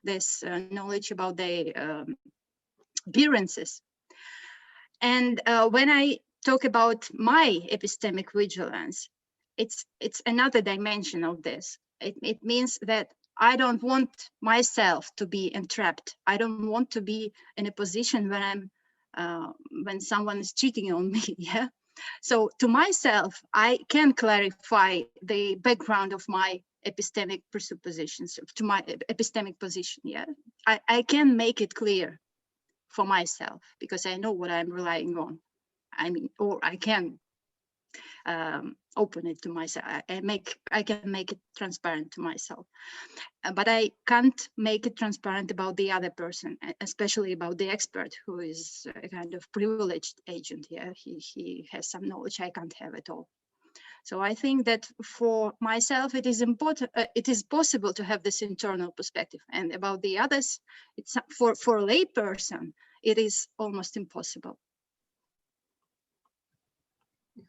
this knowledge about the appearances. And when I talk about my epistemic vigilance, it's another dimension of this. It means that I don't want myself to be entrapped. I don't want to be in a position when I'm when someone is cheating on me. Yeah. So to myself, I can clarify the background of my epistemic presuppositions, to my epistemic position. Yeah, I can make it clear for myself because I know what I'm relying on. I mean, or I can open it to myself. I can make it transparent to myself, but I can't make it transparent about the other person, especially about the expert who is a kind of privileged agent. Yeah, he has some knowledge I can't have at all. So I think that for myself, it is important. It is possible to have this internal perspective, and about the others, it's for a lay person, it is almost impossible.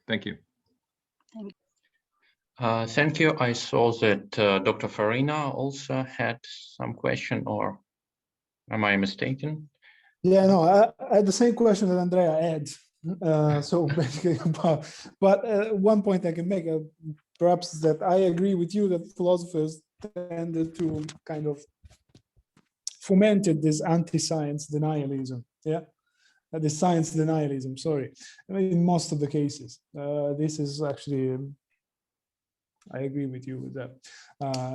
Thank you. Thank you. Thank you. I saw that Dr. Farina also had some question, or am I mistaken? Yeah, no, I had the same question that Andrea had. So basically, but one point I can make, perhaps, that I agree with you that philosophers tended to kind of fomented this anti-science denialism. Yeah, the science denialism. Sorry, I mean, in most of the cases, this is actually. I agree with you with that.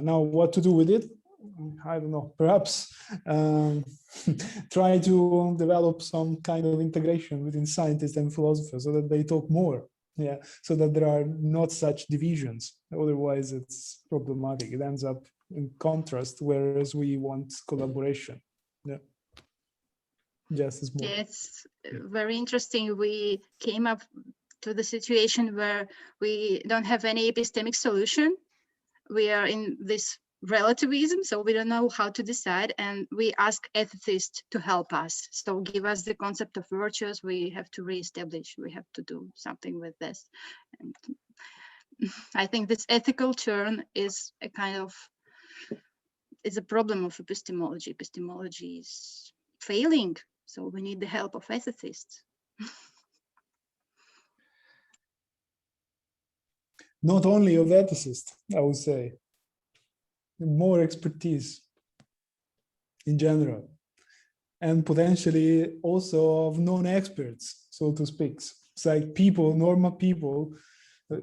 Now, what to do with it? I don't know. Perhaps try to develop some kind of integration between scientists and philosophers so that they talk more. Yeah, so that there are not such divisions. Otherwise, it's problematic. It ends up in contrast, whereas we want collaboration. Yeah, just as more. It's very interesting. We came up to the situation where we don't have any epistemic solution. We are in this relativism, so we don't know how to decide, and we ask ethicists to help us. So give us the concept of virtues. We have to reestablish. We have to do something with this. And I think this ethical turn is a kind of is a problem of epistemology. Epistemology is failing, so we need the help of ethicists. Not only of ethicists, I would say, more expertise in general, and potentially also of non-experts, so to speak. It's like people, normal people,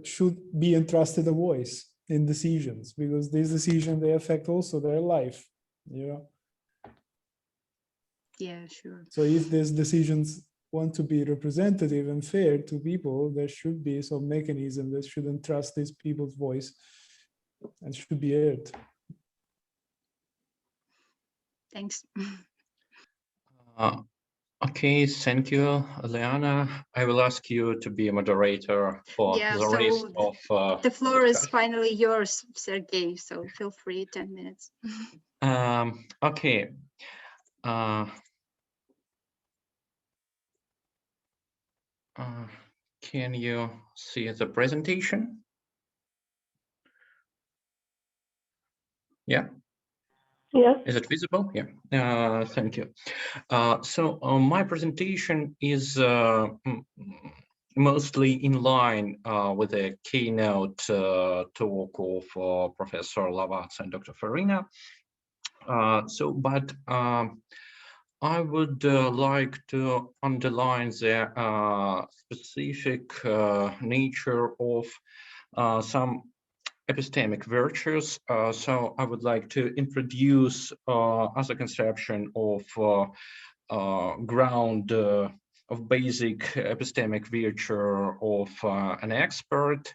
should be entrusted a voice in decisions, because these decisions, they affect also their life, you know? Yeah, sure. So if these decisions want to be representative and fair to people, there should be some mechanism that should entrust these people's voice and should be heard. Thanks. Okay, thank you, Leana. I will ask you to be a moderator for Yeah, the so rest of the floor is discussion. finally yours, Sergey, so feel free, 10 minutes. Okay. Can you see the presentation? Yeah. Yes. Is it visible? Yeah. Thank you. So my presentation is mostly in line with the keynote talk of Professor Lavats and Dr. Farina. But I would like to underline the specific nature of some epistemic virtues. So I would like to introduce as a conception of ground of basic epistemic virtue of an expert.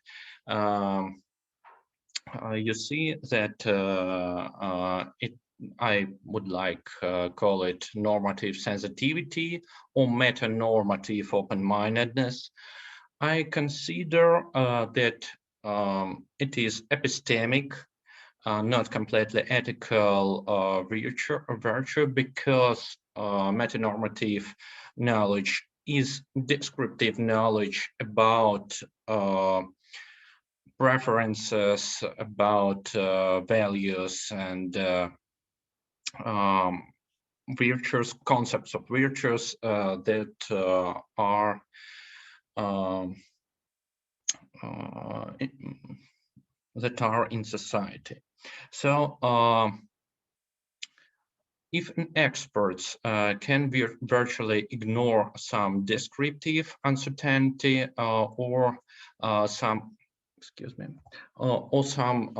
You see that I would like call it normative sensitivity or meta-normative open-mindedness. I consider that it is epistemic, not completely ethical virtue, because metanormative knowledge is descriptive knowledge about preferences, about values, and virtues, concepts of virtues that are in society. So if an expert can virtually ignore some descriptive uncertainty or some, excuse me, or some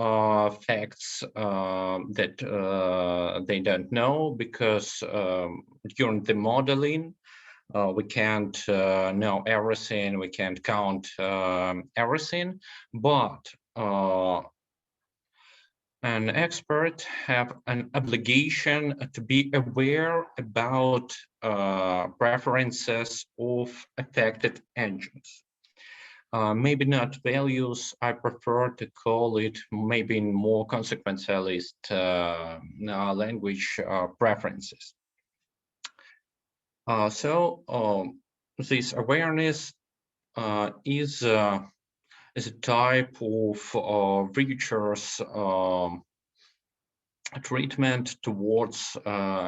facts that they don't know, because during the modeling we can't know everything, we can't count everything, but an expert have an obligation to be aware about preferences of affected agents. Maybe not values, I prefer to call it maybe in more consequentialist language, preferences. So this awareness is a type of rigorous treatment towards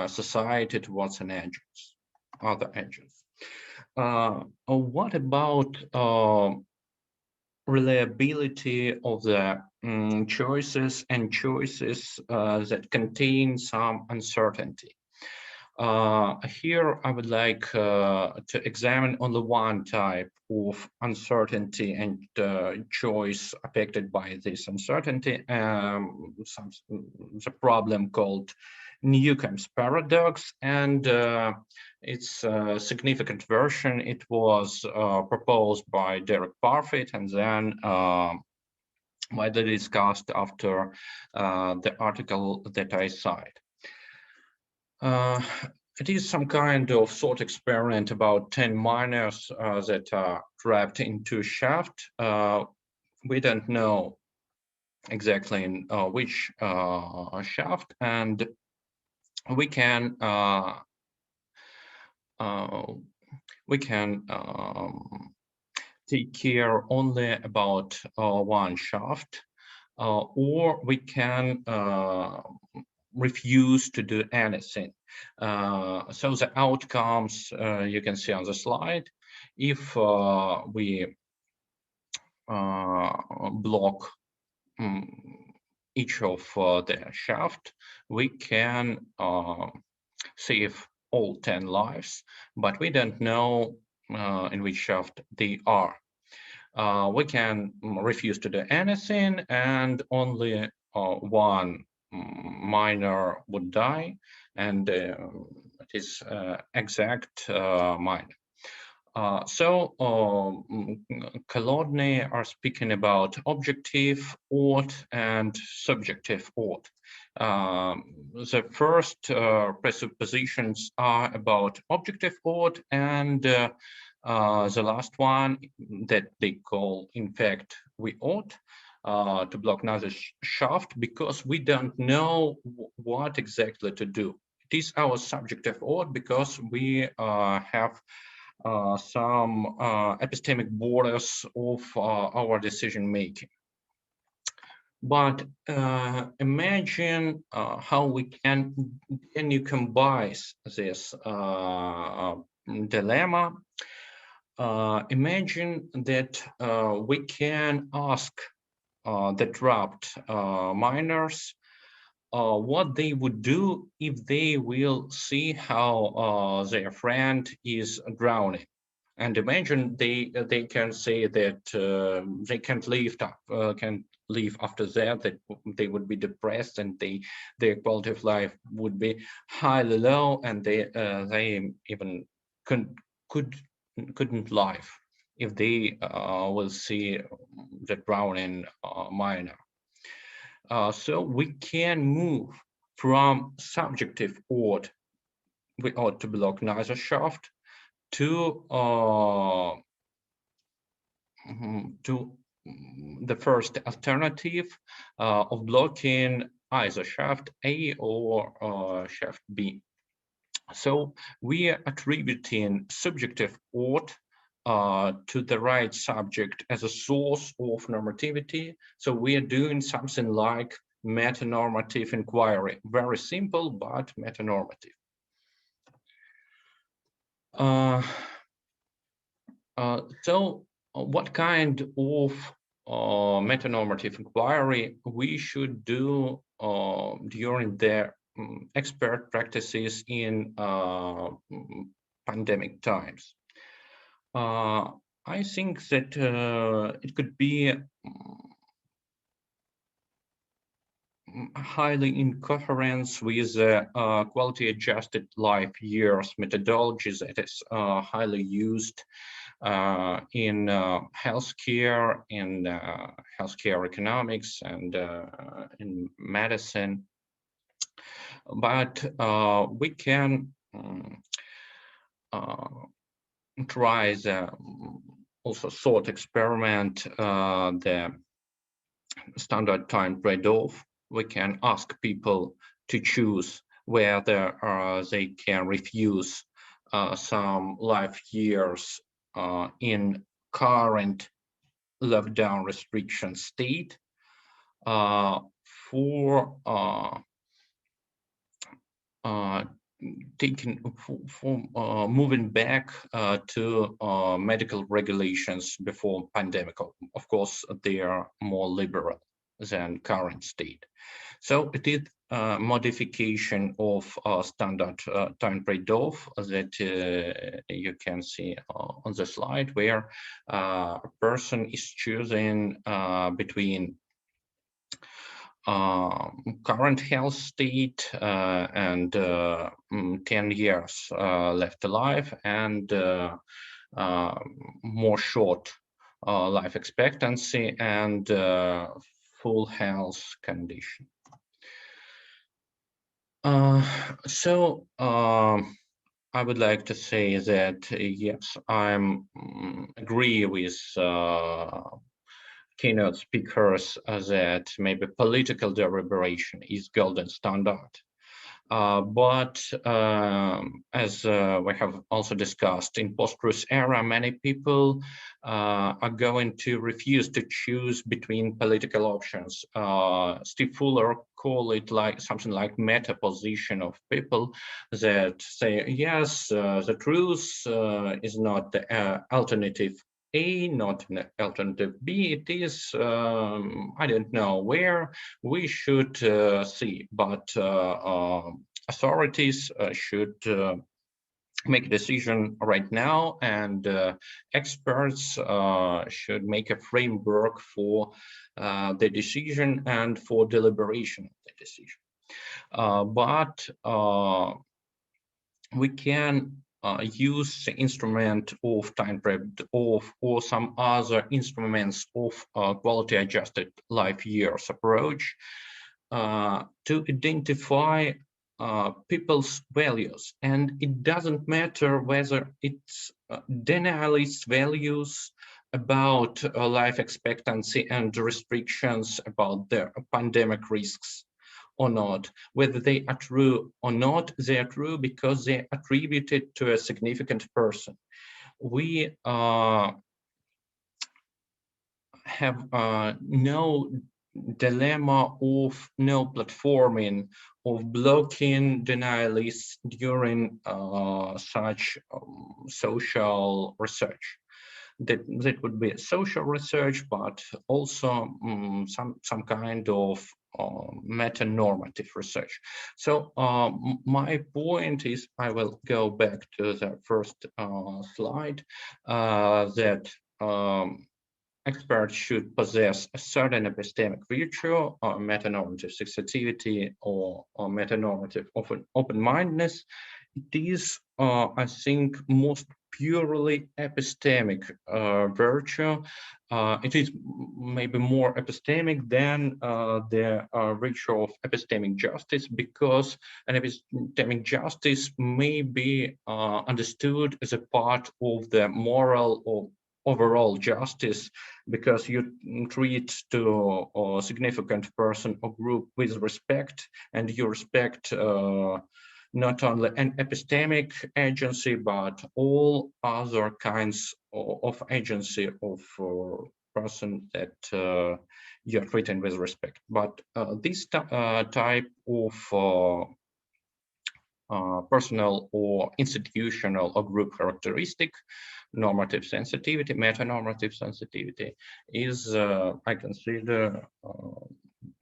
society, towards an agents, other agents. What about reliability of the choices and choices that contain some uncertainty? Here I would like to examine only one type of uncertainty and choice affected by this uncertainty, the problem called Newcomb's paradox, and its significant version. It was proposed by Derek Parfit and then widely discussed after the article that I cite. It is some kind of thought experiment about 10 miners that are trapped into a shaft. We don't know exactly in which shaft, and we can take care only about one shaft, or we can refuse to do anything. So the outcomes you can see on the slide. If we block each of the shaft, we can save all 10 lives, but we don't know in which shaft they are. We can refuse to do anything, and only one miner would die, and it is exact miner. So Kolodny are speaking about objective ought and subjective ought. The first presuppositions are about objective ought, and the last one that they call, in fact, we ought to block another shaft because we don't know what exactly to do. It is our subjective ought because we have some epistemic borders of our decision making. But imagine how we can combine this dilemma. Imagine that we can ask the trapped miners what they would do if they will see how their friend is drowning. And imagine they can say that they can't leave after that they would be depressed, and their quality of life would be highly low, and they even couldn't live if they will see the drowning miner. So we can move from subjective ought, we ought to block neither shaft, to the first alternative of blocking either shaft A or shaft B. So we are attributing subjective ought to the right subject as a source of normativity. So we are doing something like meta-normative inquiry. Very simple, but meta-normative. So what kind of meta-normative inquiry we should do during the expert practices in pandemic times? I think that it could be highly in coherence with quality-adjusted life years methodologies that is highly used in healthcare, in healthcare economics, and in medicine. But we can try the also thought experiment, the standard time trade-off. We can ask people to choose whether they can refuse some life years in current lockdown restriction state for moving back to medical regulations before pandemic. Of course, they are more liberal than current state. So it is a modification of standard time trade-off that you can see on the slide, where a person is choosing between current health state and 10 years left alive and more short life expectancy and full health condition. So I would like to say that yes, I'm agree with keynote speakers that maybe political deliberation is golden standard. But as we have also discussed, in post-truth era, many people are going to refuse to choose between political options. Steve Fuller call it like something like meta position of people that say, yes, the truth is not the alternative A, not an alternative B. It is, I don't know where we should see, but authorities should make a decision right now, and experts should make a framework for the decision and for deliberation of the decision. But we can use the instrument of time trade-off or some other instruments of quality-adjusted life years approach to identify people's values. And it doesn't matter whether it's denialist values about life expectancy and restrictions about the pandemic risks or not. Whether they are true or not, they are true because they are attributed to a significant person. We have no dilemma of no platforming, of blocking denialists during such social research. That would be social research, but also some kind of meta-normative research. So my point is, I will go back to the first slide, that experts should possess a certain epistemic virtue, or meta-normative sensitivity, or meta-normative open-mindedness. It is, I think, most purely epistemic virtue. It is maybe more epistemic than the virtue of epistemic justice, because an epistemic justice may be understood as a part of the moral or overall justice, because you treat to a significant person or group with respect, and you respect not only an epistemic agency, but all other kinds of agency of person that you're treating with respect. But this type of personal or institutional or group characteristic, normative sensitivity, meta-normative sensitivity, is, I consider,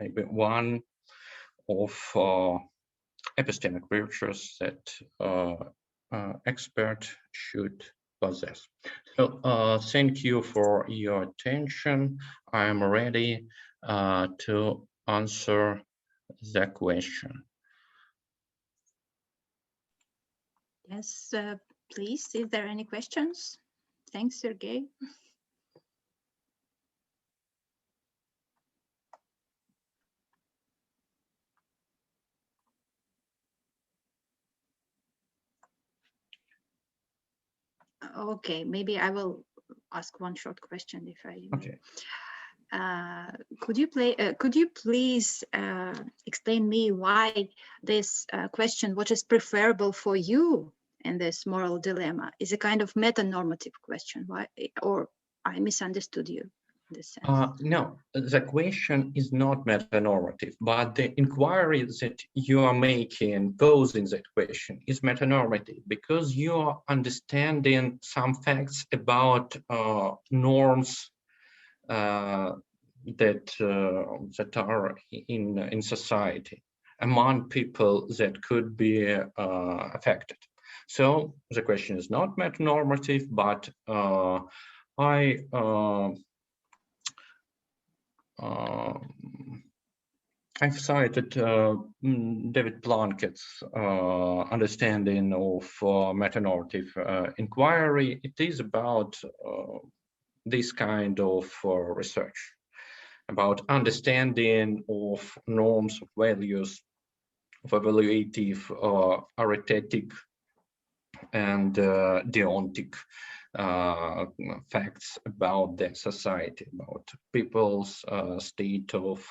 maybe one of epistemic virtues that expert should possess. So thank you for your attention. I am ready to answer the question. Yes, please, is there any questions? Thanks, Sergey. Okay, maybe I will ask one short question if I may. Okay. Could you please explain me why this question, what is preferable for you in this moral dilemma, is a kind of meta-normative question? Why, or I misunderstood you in this sense? No, the question is not meta-normative, but the inquiry that you are making, posing that question, is meta-normative, because you are understanding some facts about norms that are in society among people that could be affected. So the question is not meta-normative, but I've cited David Plunkett's understanding of meta-normative inquiry. It is about this kind of research, about understanding of norms, of values, of evaluative, arithmetic, and deontic facts about the society, about people's state of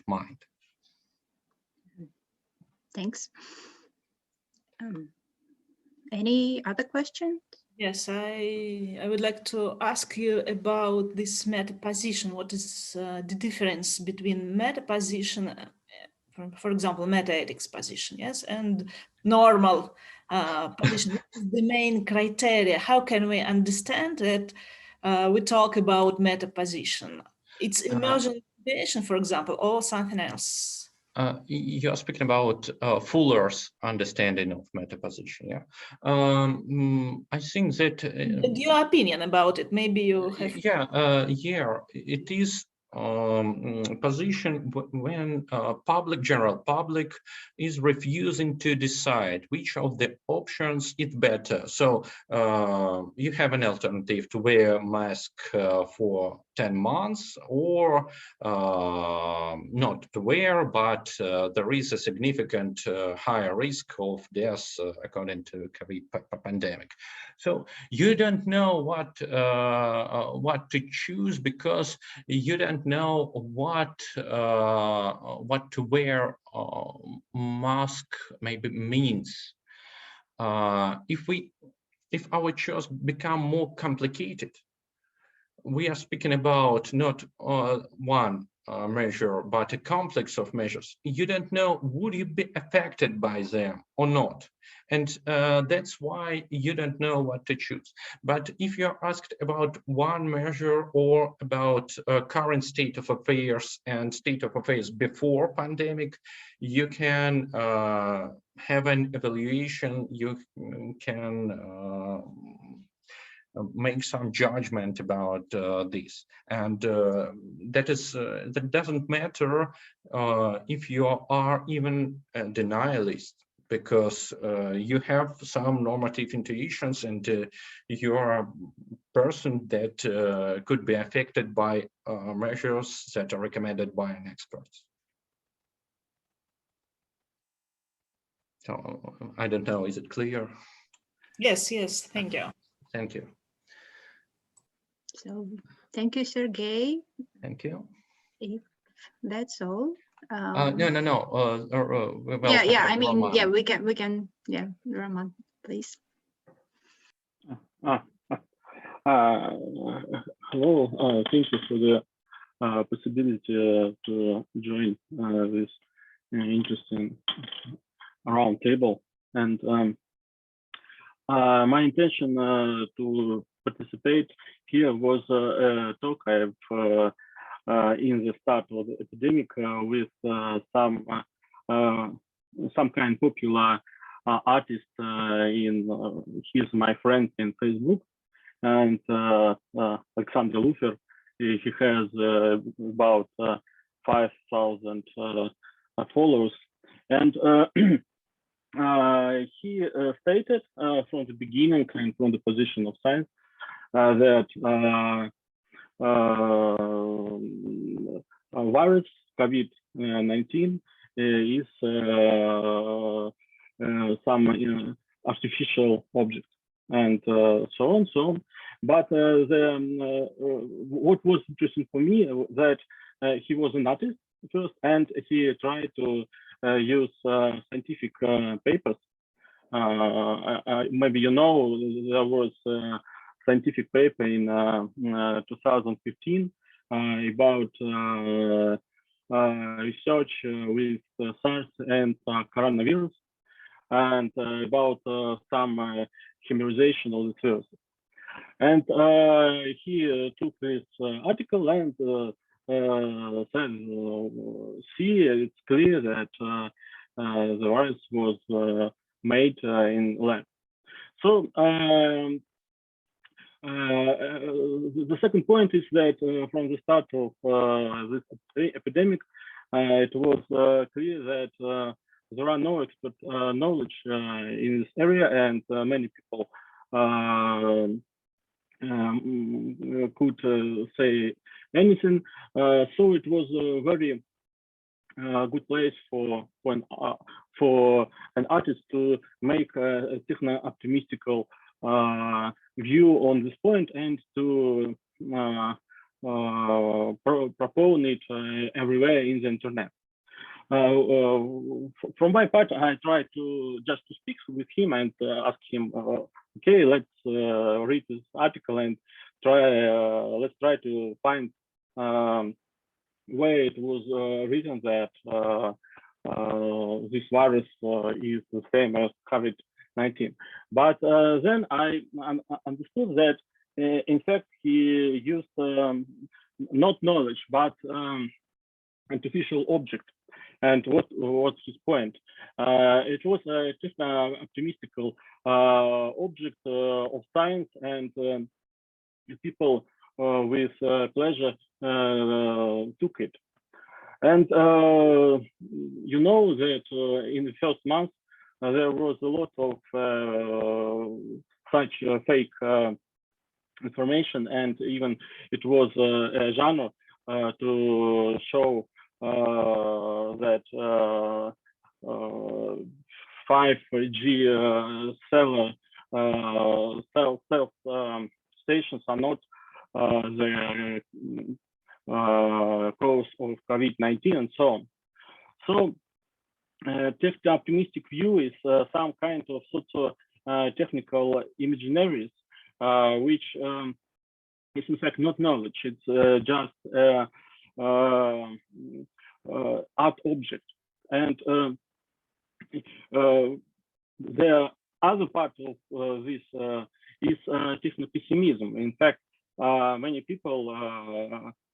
mind. Thanks. Any other questions? Yes, I would like to ask you about this meta position. What is the difference between meta position, for example, meta ethics position, yes, and normal position? What is the main criteria? How can we understand that we talk about meta position? It's emergent situation, for example, or something else? You're speaking about Fuller's understanding of metaposition, yeah? I think that... your opinion about it, maybe you have... Yeah, it is position when general public is refusing to decide which of the options is better. So you have an alternative to wear a mask for 10 months or not to wear, but there is a significant higher risk of death according to COVID pandemic. So you don't know what to choose, because you don't know what to wear mask maybe means. If our choice become more complicated, we are speaking about not one measure, but a complex of measures. You don't know, would you be affected by them or not? And that's why you don't know what to choose. But if you're asked about one measure or about current state of affairs and state of affairs before pandemic, you can have an evaluation, you can make some judgment about this, and that doesn't matter if you are even a denialist, because you have some normative intuitions, and you're a person that could be affected by measures that are recommended by an expert. So I don't know, is it clear? Yes, thank you. Thank you. So thank you, Sergey. Thank you. If that's all. No. Well, yeah. I mean, Roman. yeah, we can. Yeah, Roman, please. Hello. Thank you for the possibility to join this interesting round table. And my intention to participate here was a talk I've in the start of the epidemic with some kind popular artist he's my friend in Facebook, and Alexander Lufer. He has about 5,000 followers, and he stated from the beginning and from the position of science that virus COVID-19 is some artificial object, and so on. But what was interesting for me that he was an artist first, and he tried to use scientific papers. Maybe you know, there was a scientific paper in 2015 about research with SARS and coronavirus, and about some chimerization of the viruses. And he took this article and said, see, it's clear that the virus was made in lab. So the second point is that from the start of this epidemic, it was clear that there are no expert knowledge in this area, and many people could say anything. So it was a very good place for an artist to make a techno-optimistical view on this point, and to propose it everywhere in the internet. From my part, I tried to just to speak with him and ask him, okay, let's read this article and let's try to find where it was written that this virus is the same as COVID-19. But then I understood that in fact he used not knowledge but artificial object. And what's his point? It was just an optimistical object of science, and people with pleasure took it. And you know that in the first month there was a lot of such fake information, and even it was a genre to show that 5G cell stations are not the cause of COVID-19 and so on. So techno-optimistic view is some kind of socio-technical imaginaries, which is in fact not knowledge. It's just art object. And the other part of this is techno-pessimism. In fact, many people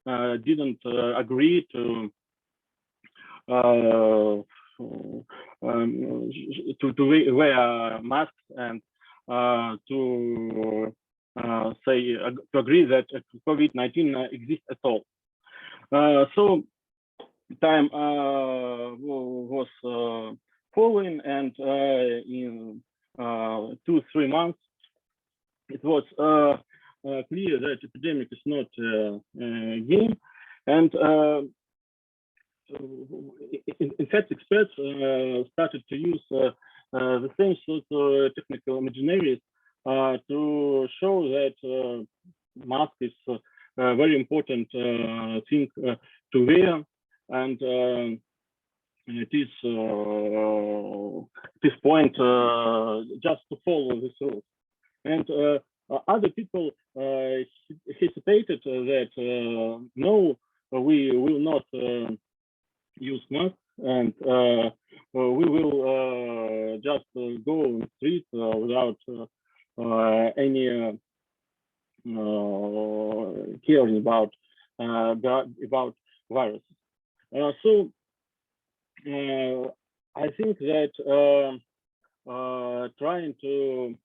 didn't agree to wear masks and to agree that COVID-19 exists at all. So time was following, and in 2-3 months it was clear that epidemic is not a game, and in fact experts started to use the same sort of technical imaginaries to show that mask is a very important thing to wear, and it is at this point just to follow this rule. And other people hesitated that no, we will not use masks, and we will just go on the street without any caring about viruses. So I think that trying to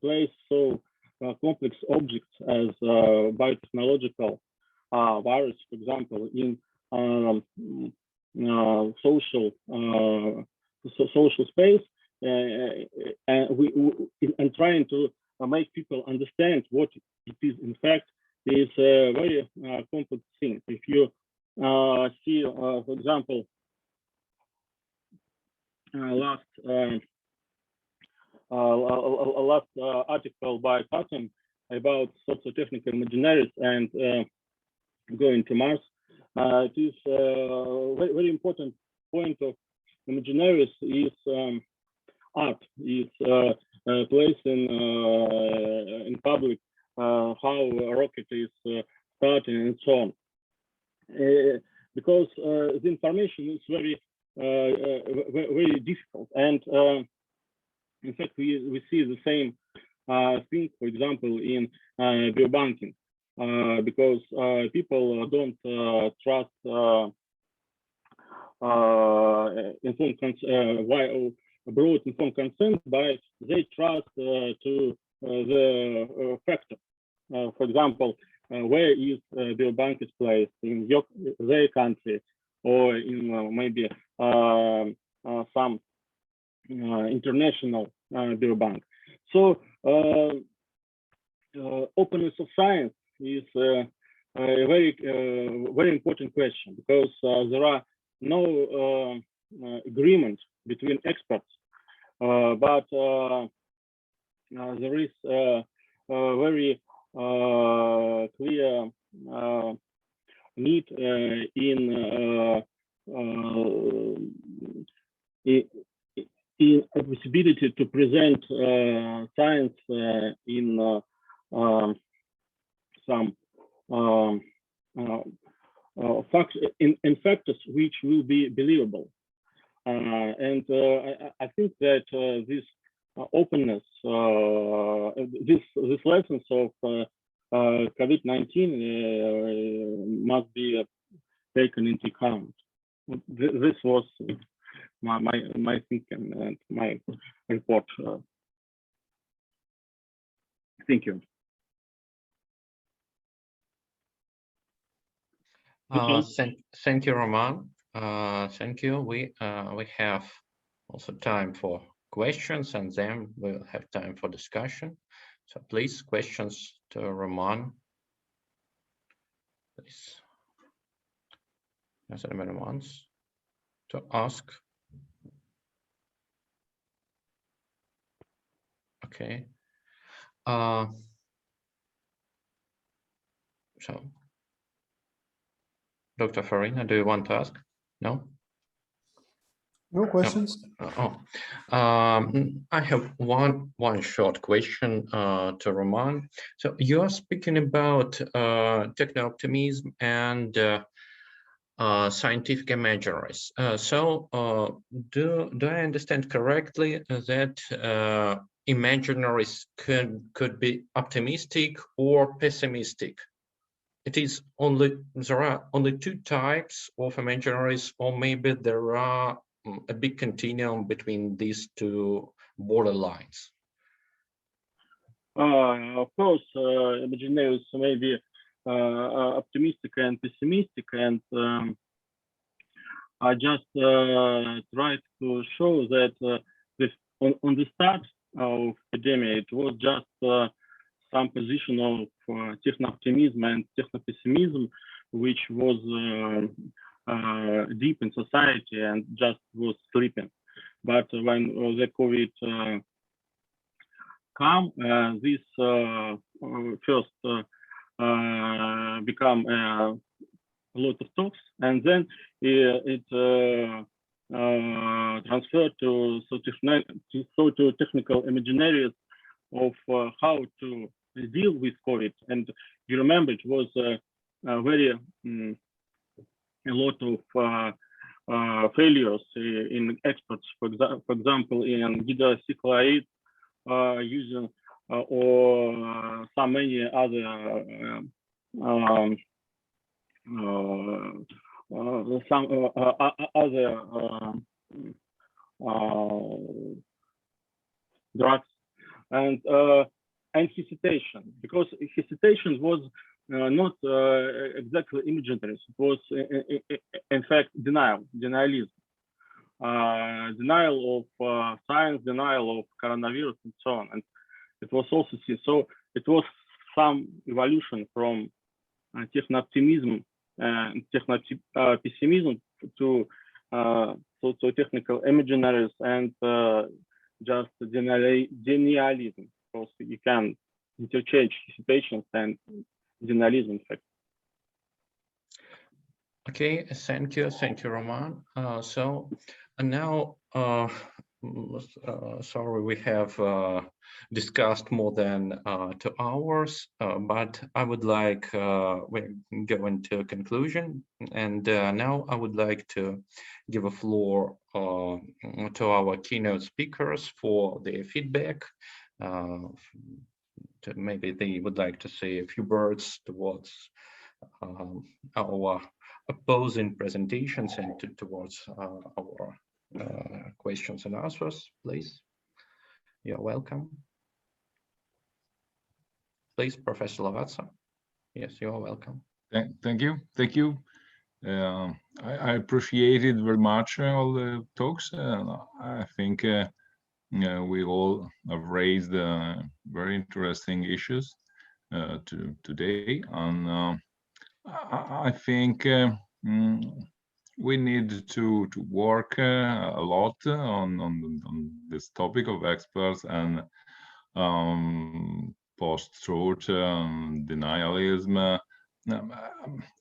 place so complex objects as biotechnological virus, for example, in social space, and trying to make people understand what it is in fact is a very complex thing. If you see, for example, last article by Patton about socio-technical imaginaries and going to Mars, it is very, very important point of imaginaries is art, is placing in public how a rocket is starting and so on. Because the information is very very difficult, and in fact we see the same thing, for example, in biobanking, because people don't trust broad informed consent, but they trust to the factor. For example, where is biobank is placed in their country, or in maybe some international biobank. So openness of science is a very very important question, because there are no agreement between experts, but there is a very clear need in possibility to present science in some facts in factors which will be believable, and I think that this openness, this lessons of COVID-19 must be taken into account. This was my thinking and my report. Thank you. Thank you, Roman. Thank you. We have also time for questions, and then we'll have time for discussion. So please, questions to Roman. Please. Does anyone wants to ask? Okay. So, Dr. Farina, do you want to ask? No? No questions. No. I have one short question to Roman. So you are speaking about techno-optimism and scientific imaginaries. So do I understand correctly that imaginaries could be optimistic or pessimistic? It is there are only two types of imaginaries, or maybe there are a big continuum between these two borderlines? Of course, imaginaries may be optimistic and pessimistic, and I just tried to show that on the start of epidemic, it was just some position of techno-optimism and techno-pessimism, which was deep in society and just was sleeping. But when the COVID came, this first become a lot of talks, and then it transferred to technical imaginaries of how to deal with COVID. And you remember it was a lot of failures in experts, for example, in hydroxychloride using or so many other drugs, and hesitation, because hesitation was not exactly imaginary. It was in fact denialism, denial of science, denial of coronavirus, and so on. And it was also so it was some evolution from techno-optimism and techno-pessimism to technical imaginaries and just denialism, because you can interchange hesitations and denialism, in fact. Okay, thank you, Roman. So now, sorry, we have discussed more than 2 hours, but I would like, we're going to a conclusion, and now I would like to give a floor to our keynote speakers for their feedback. Maybe they would like to say a few words towards our opposing presentations and towards our questions and answers, please. You're welcome. Please, Professor Lavazza. Yes, you're welcome. Thank you. I appreciated very much all the talks. I think we all have raised very interesting issues today, and I think we need to work a lot on this topic of experts and post-truth denialism.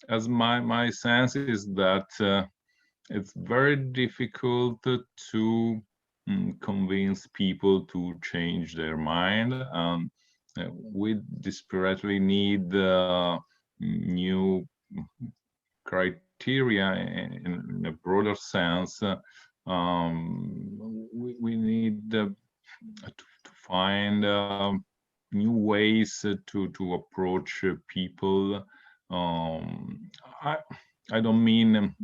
As my sense is that it's very difficult to convince people to change their mind, and we desperately need new criteria in a broader sense. We need to find new ways to approach people. I don't mean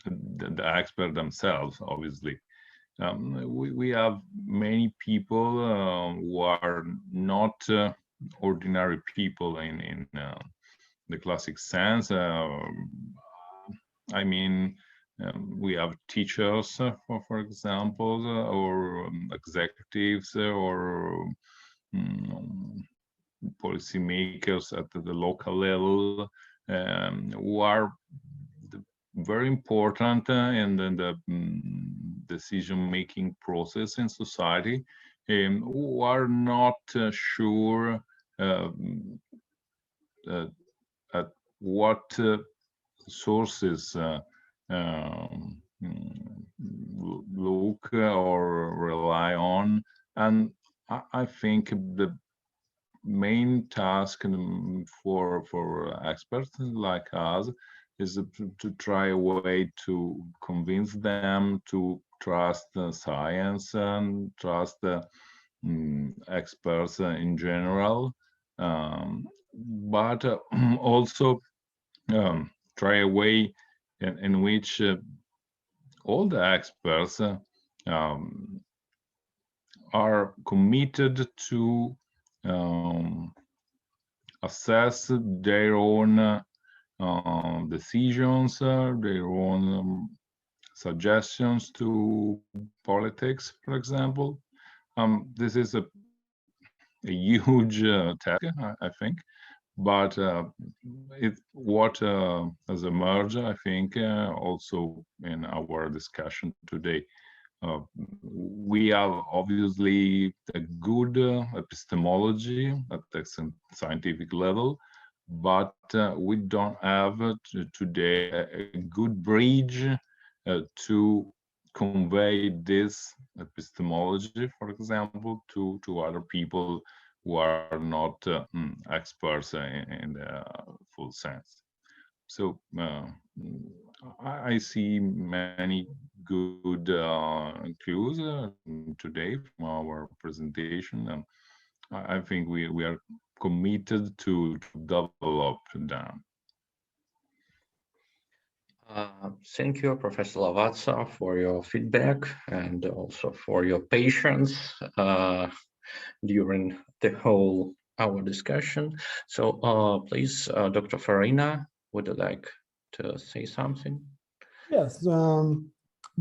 the expert themselves, obviously. We have many people who are not ordinary people in the classic sense. I mean, we have teachers, for example, or executives, or policymakers at the local level, who are very important in the decision-making process in society, who are not sure at what sources look or rely on. And I think the main task for experts like us is to try a way to convince them to trust science and trust experts in general, but also try a way in which all the experts are committed to assess their own decisions, their own suggestions to politics, for example. This is a huge task, I think, but what has emerged, I think, also in our discussion today. We have obviously a good epistemology at the scientific level, but we don't have today a good bridge to convey this epistemology, for example, to other people who are not experts in the full sense. So I see many good clues today from our presentation, and I think we are committed to develop them. Thank you, Professor Lavazza, for your feedback and also for your patience during the whole our discussion. So please, Dr. Farina, would you like to say something? Yes,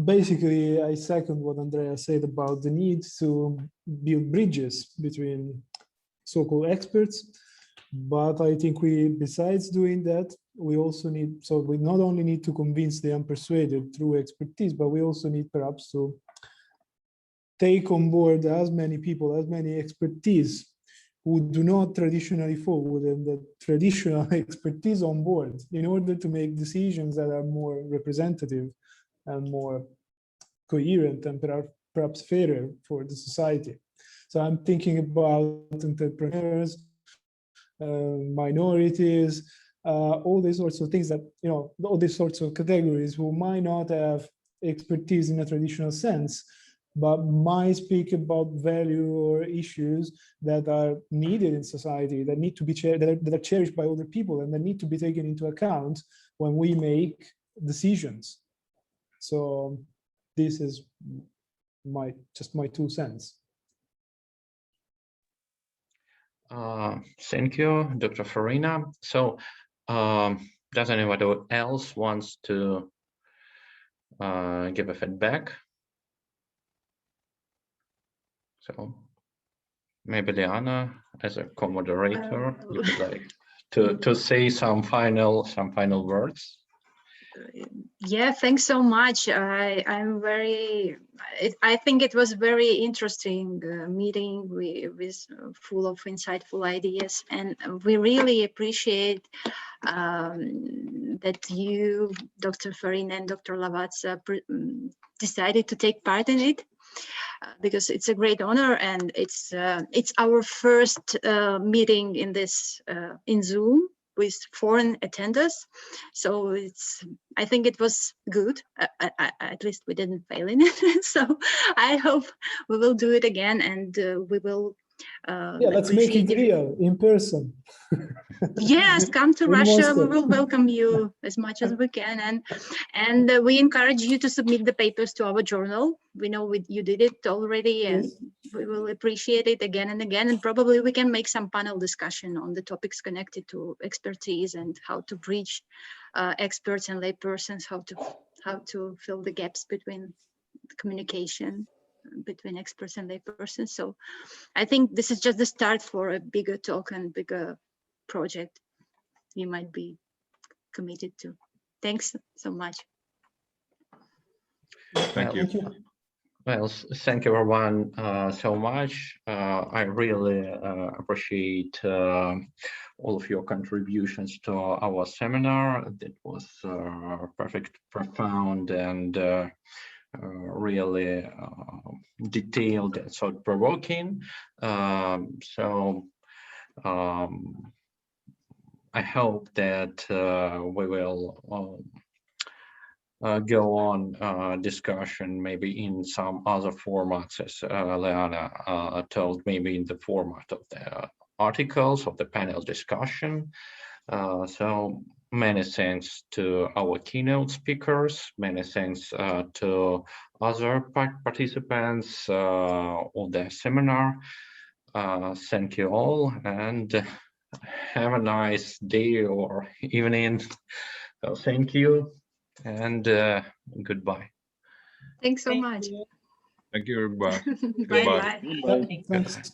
basically I second what Andrea said about the need to build bridges between so-called experts, but I think we, besides doing that, we also need, so we not only need to convince the unpersuaded through expertise, but we also need perhaps to take on board as many people, as many expertise who do not traditionally fall within the traditional expertise on board in order to make decisions that are more representative and more coherent and perhaps fairer for the society. So I'm thinking about entrepreneurs, minorities, all these sorts of things that, you know, all these sorts of categories who might not have expertise in a traditional sense, but might speak about value or issues that are needed in society, that need to be that are cherished by other people, and that need to be taken into account when we make decisions. So this is just my 2 cents. Thank you, Dr. Farina. So does anybody else wants to give a feedback? So maybe Liana, as a co-moderator, you would like to say some final words. Yeah, thanks so much. I think it was very interesting meeting with full of insightful ideas, and we really appreciate that you, Dr. Farina and Dr. Lavazza, decided to take part in it. Because it's a great honor, and it's our first meeting in this in Zoom with foreign attenders. So I think it was good. At least we didn't fail in it. So I hope we will do it again, and we will. Yeah, let's make it real in person. Yes, come to Russia. We will welcome you as much as we can, and we encourage you to submit the papers to our journal. We know you did it already, and yes, we will appreciate it again and again. And probably we can make some panel discussion on the topics connected to expertise and how to bridge experts and laypersons, how to fill the gaps between communication between experts and laypersons. So I think this is just the start for a bigger talk and bigger project you might be committed to. Thanks so much. Thank you. Well, thank you everyone so much. I really appreciate all of your contributions to our seminar. That was perfect, profound, and really detailed and thought-provoking. So I hope that we will go on discussion maybe in some other formats, as Liana told, maybe in the format of the articles of the panel discussion. So many thanks to our keynote speakers, many thanks to other participants of the seminar. Thank you all, and have a nice day or evening. So thank you, and goodbye. Thanks so much. Thank you, everybody. Bye-bye. Thanks.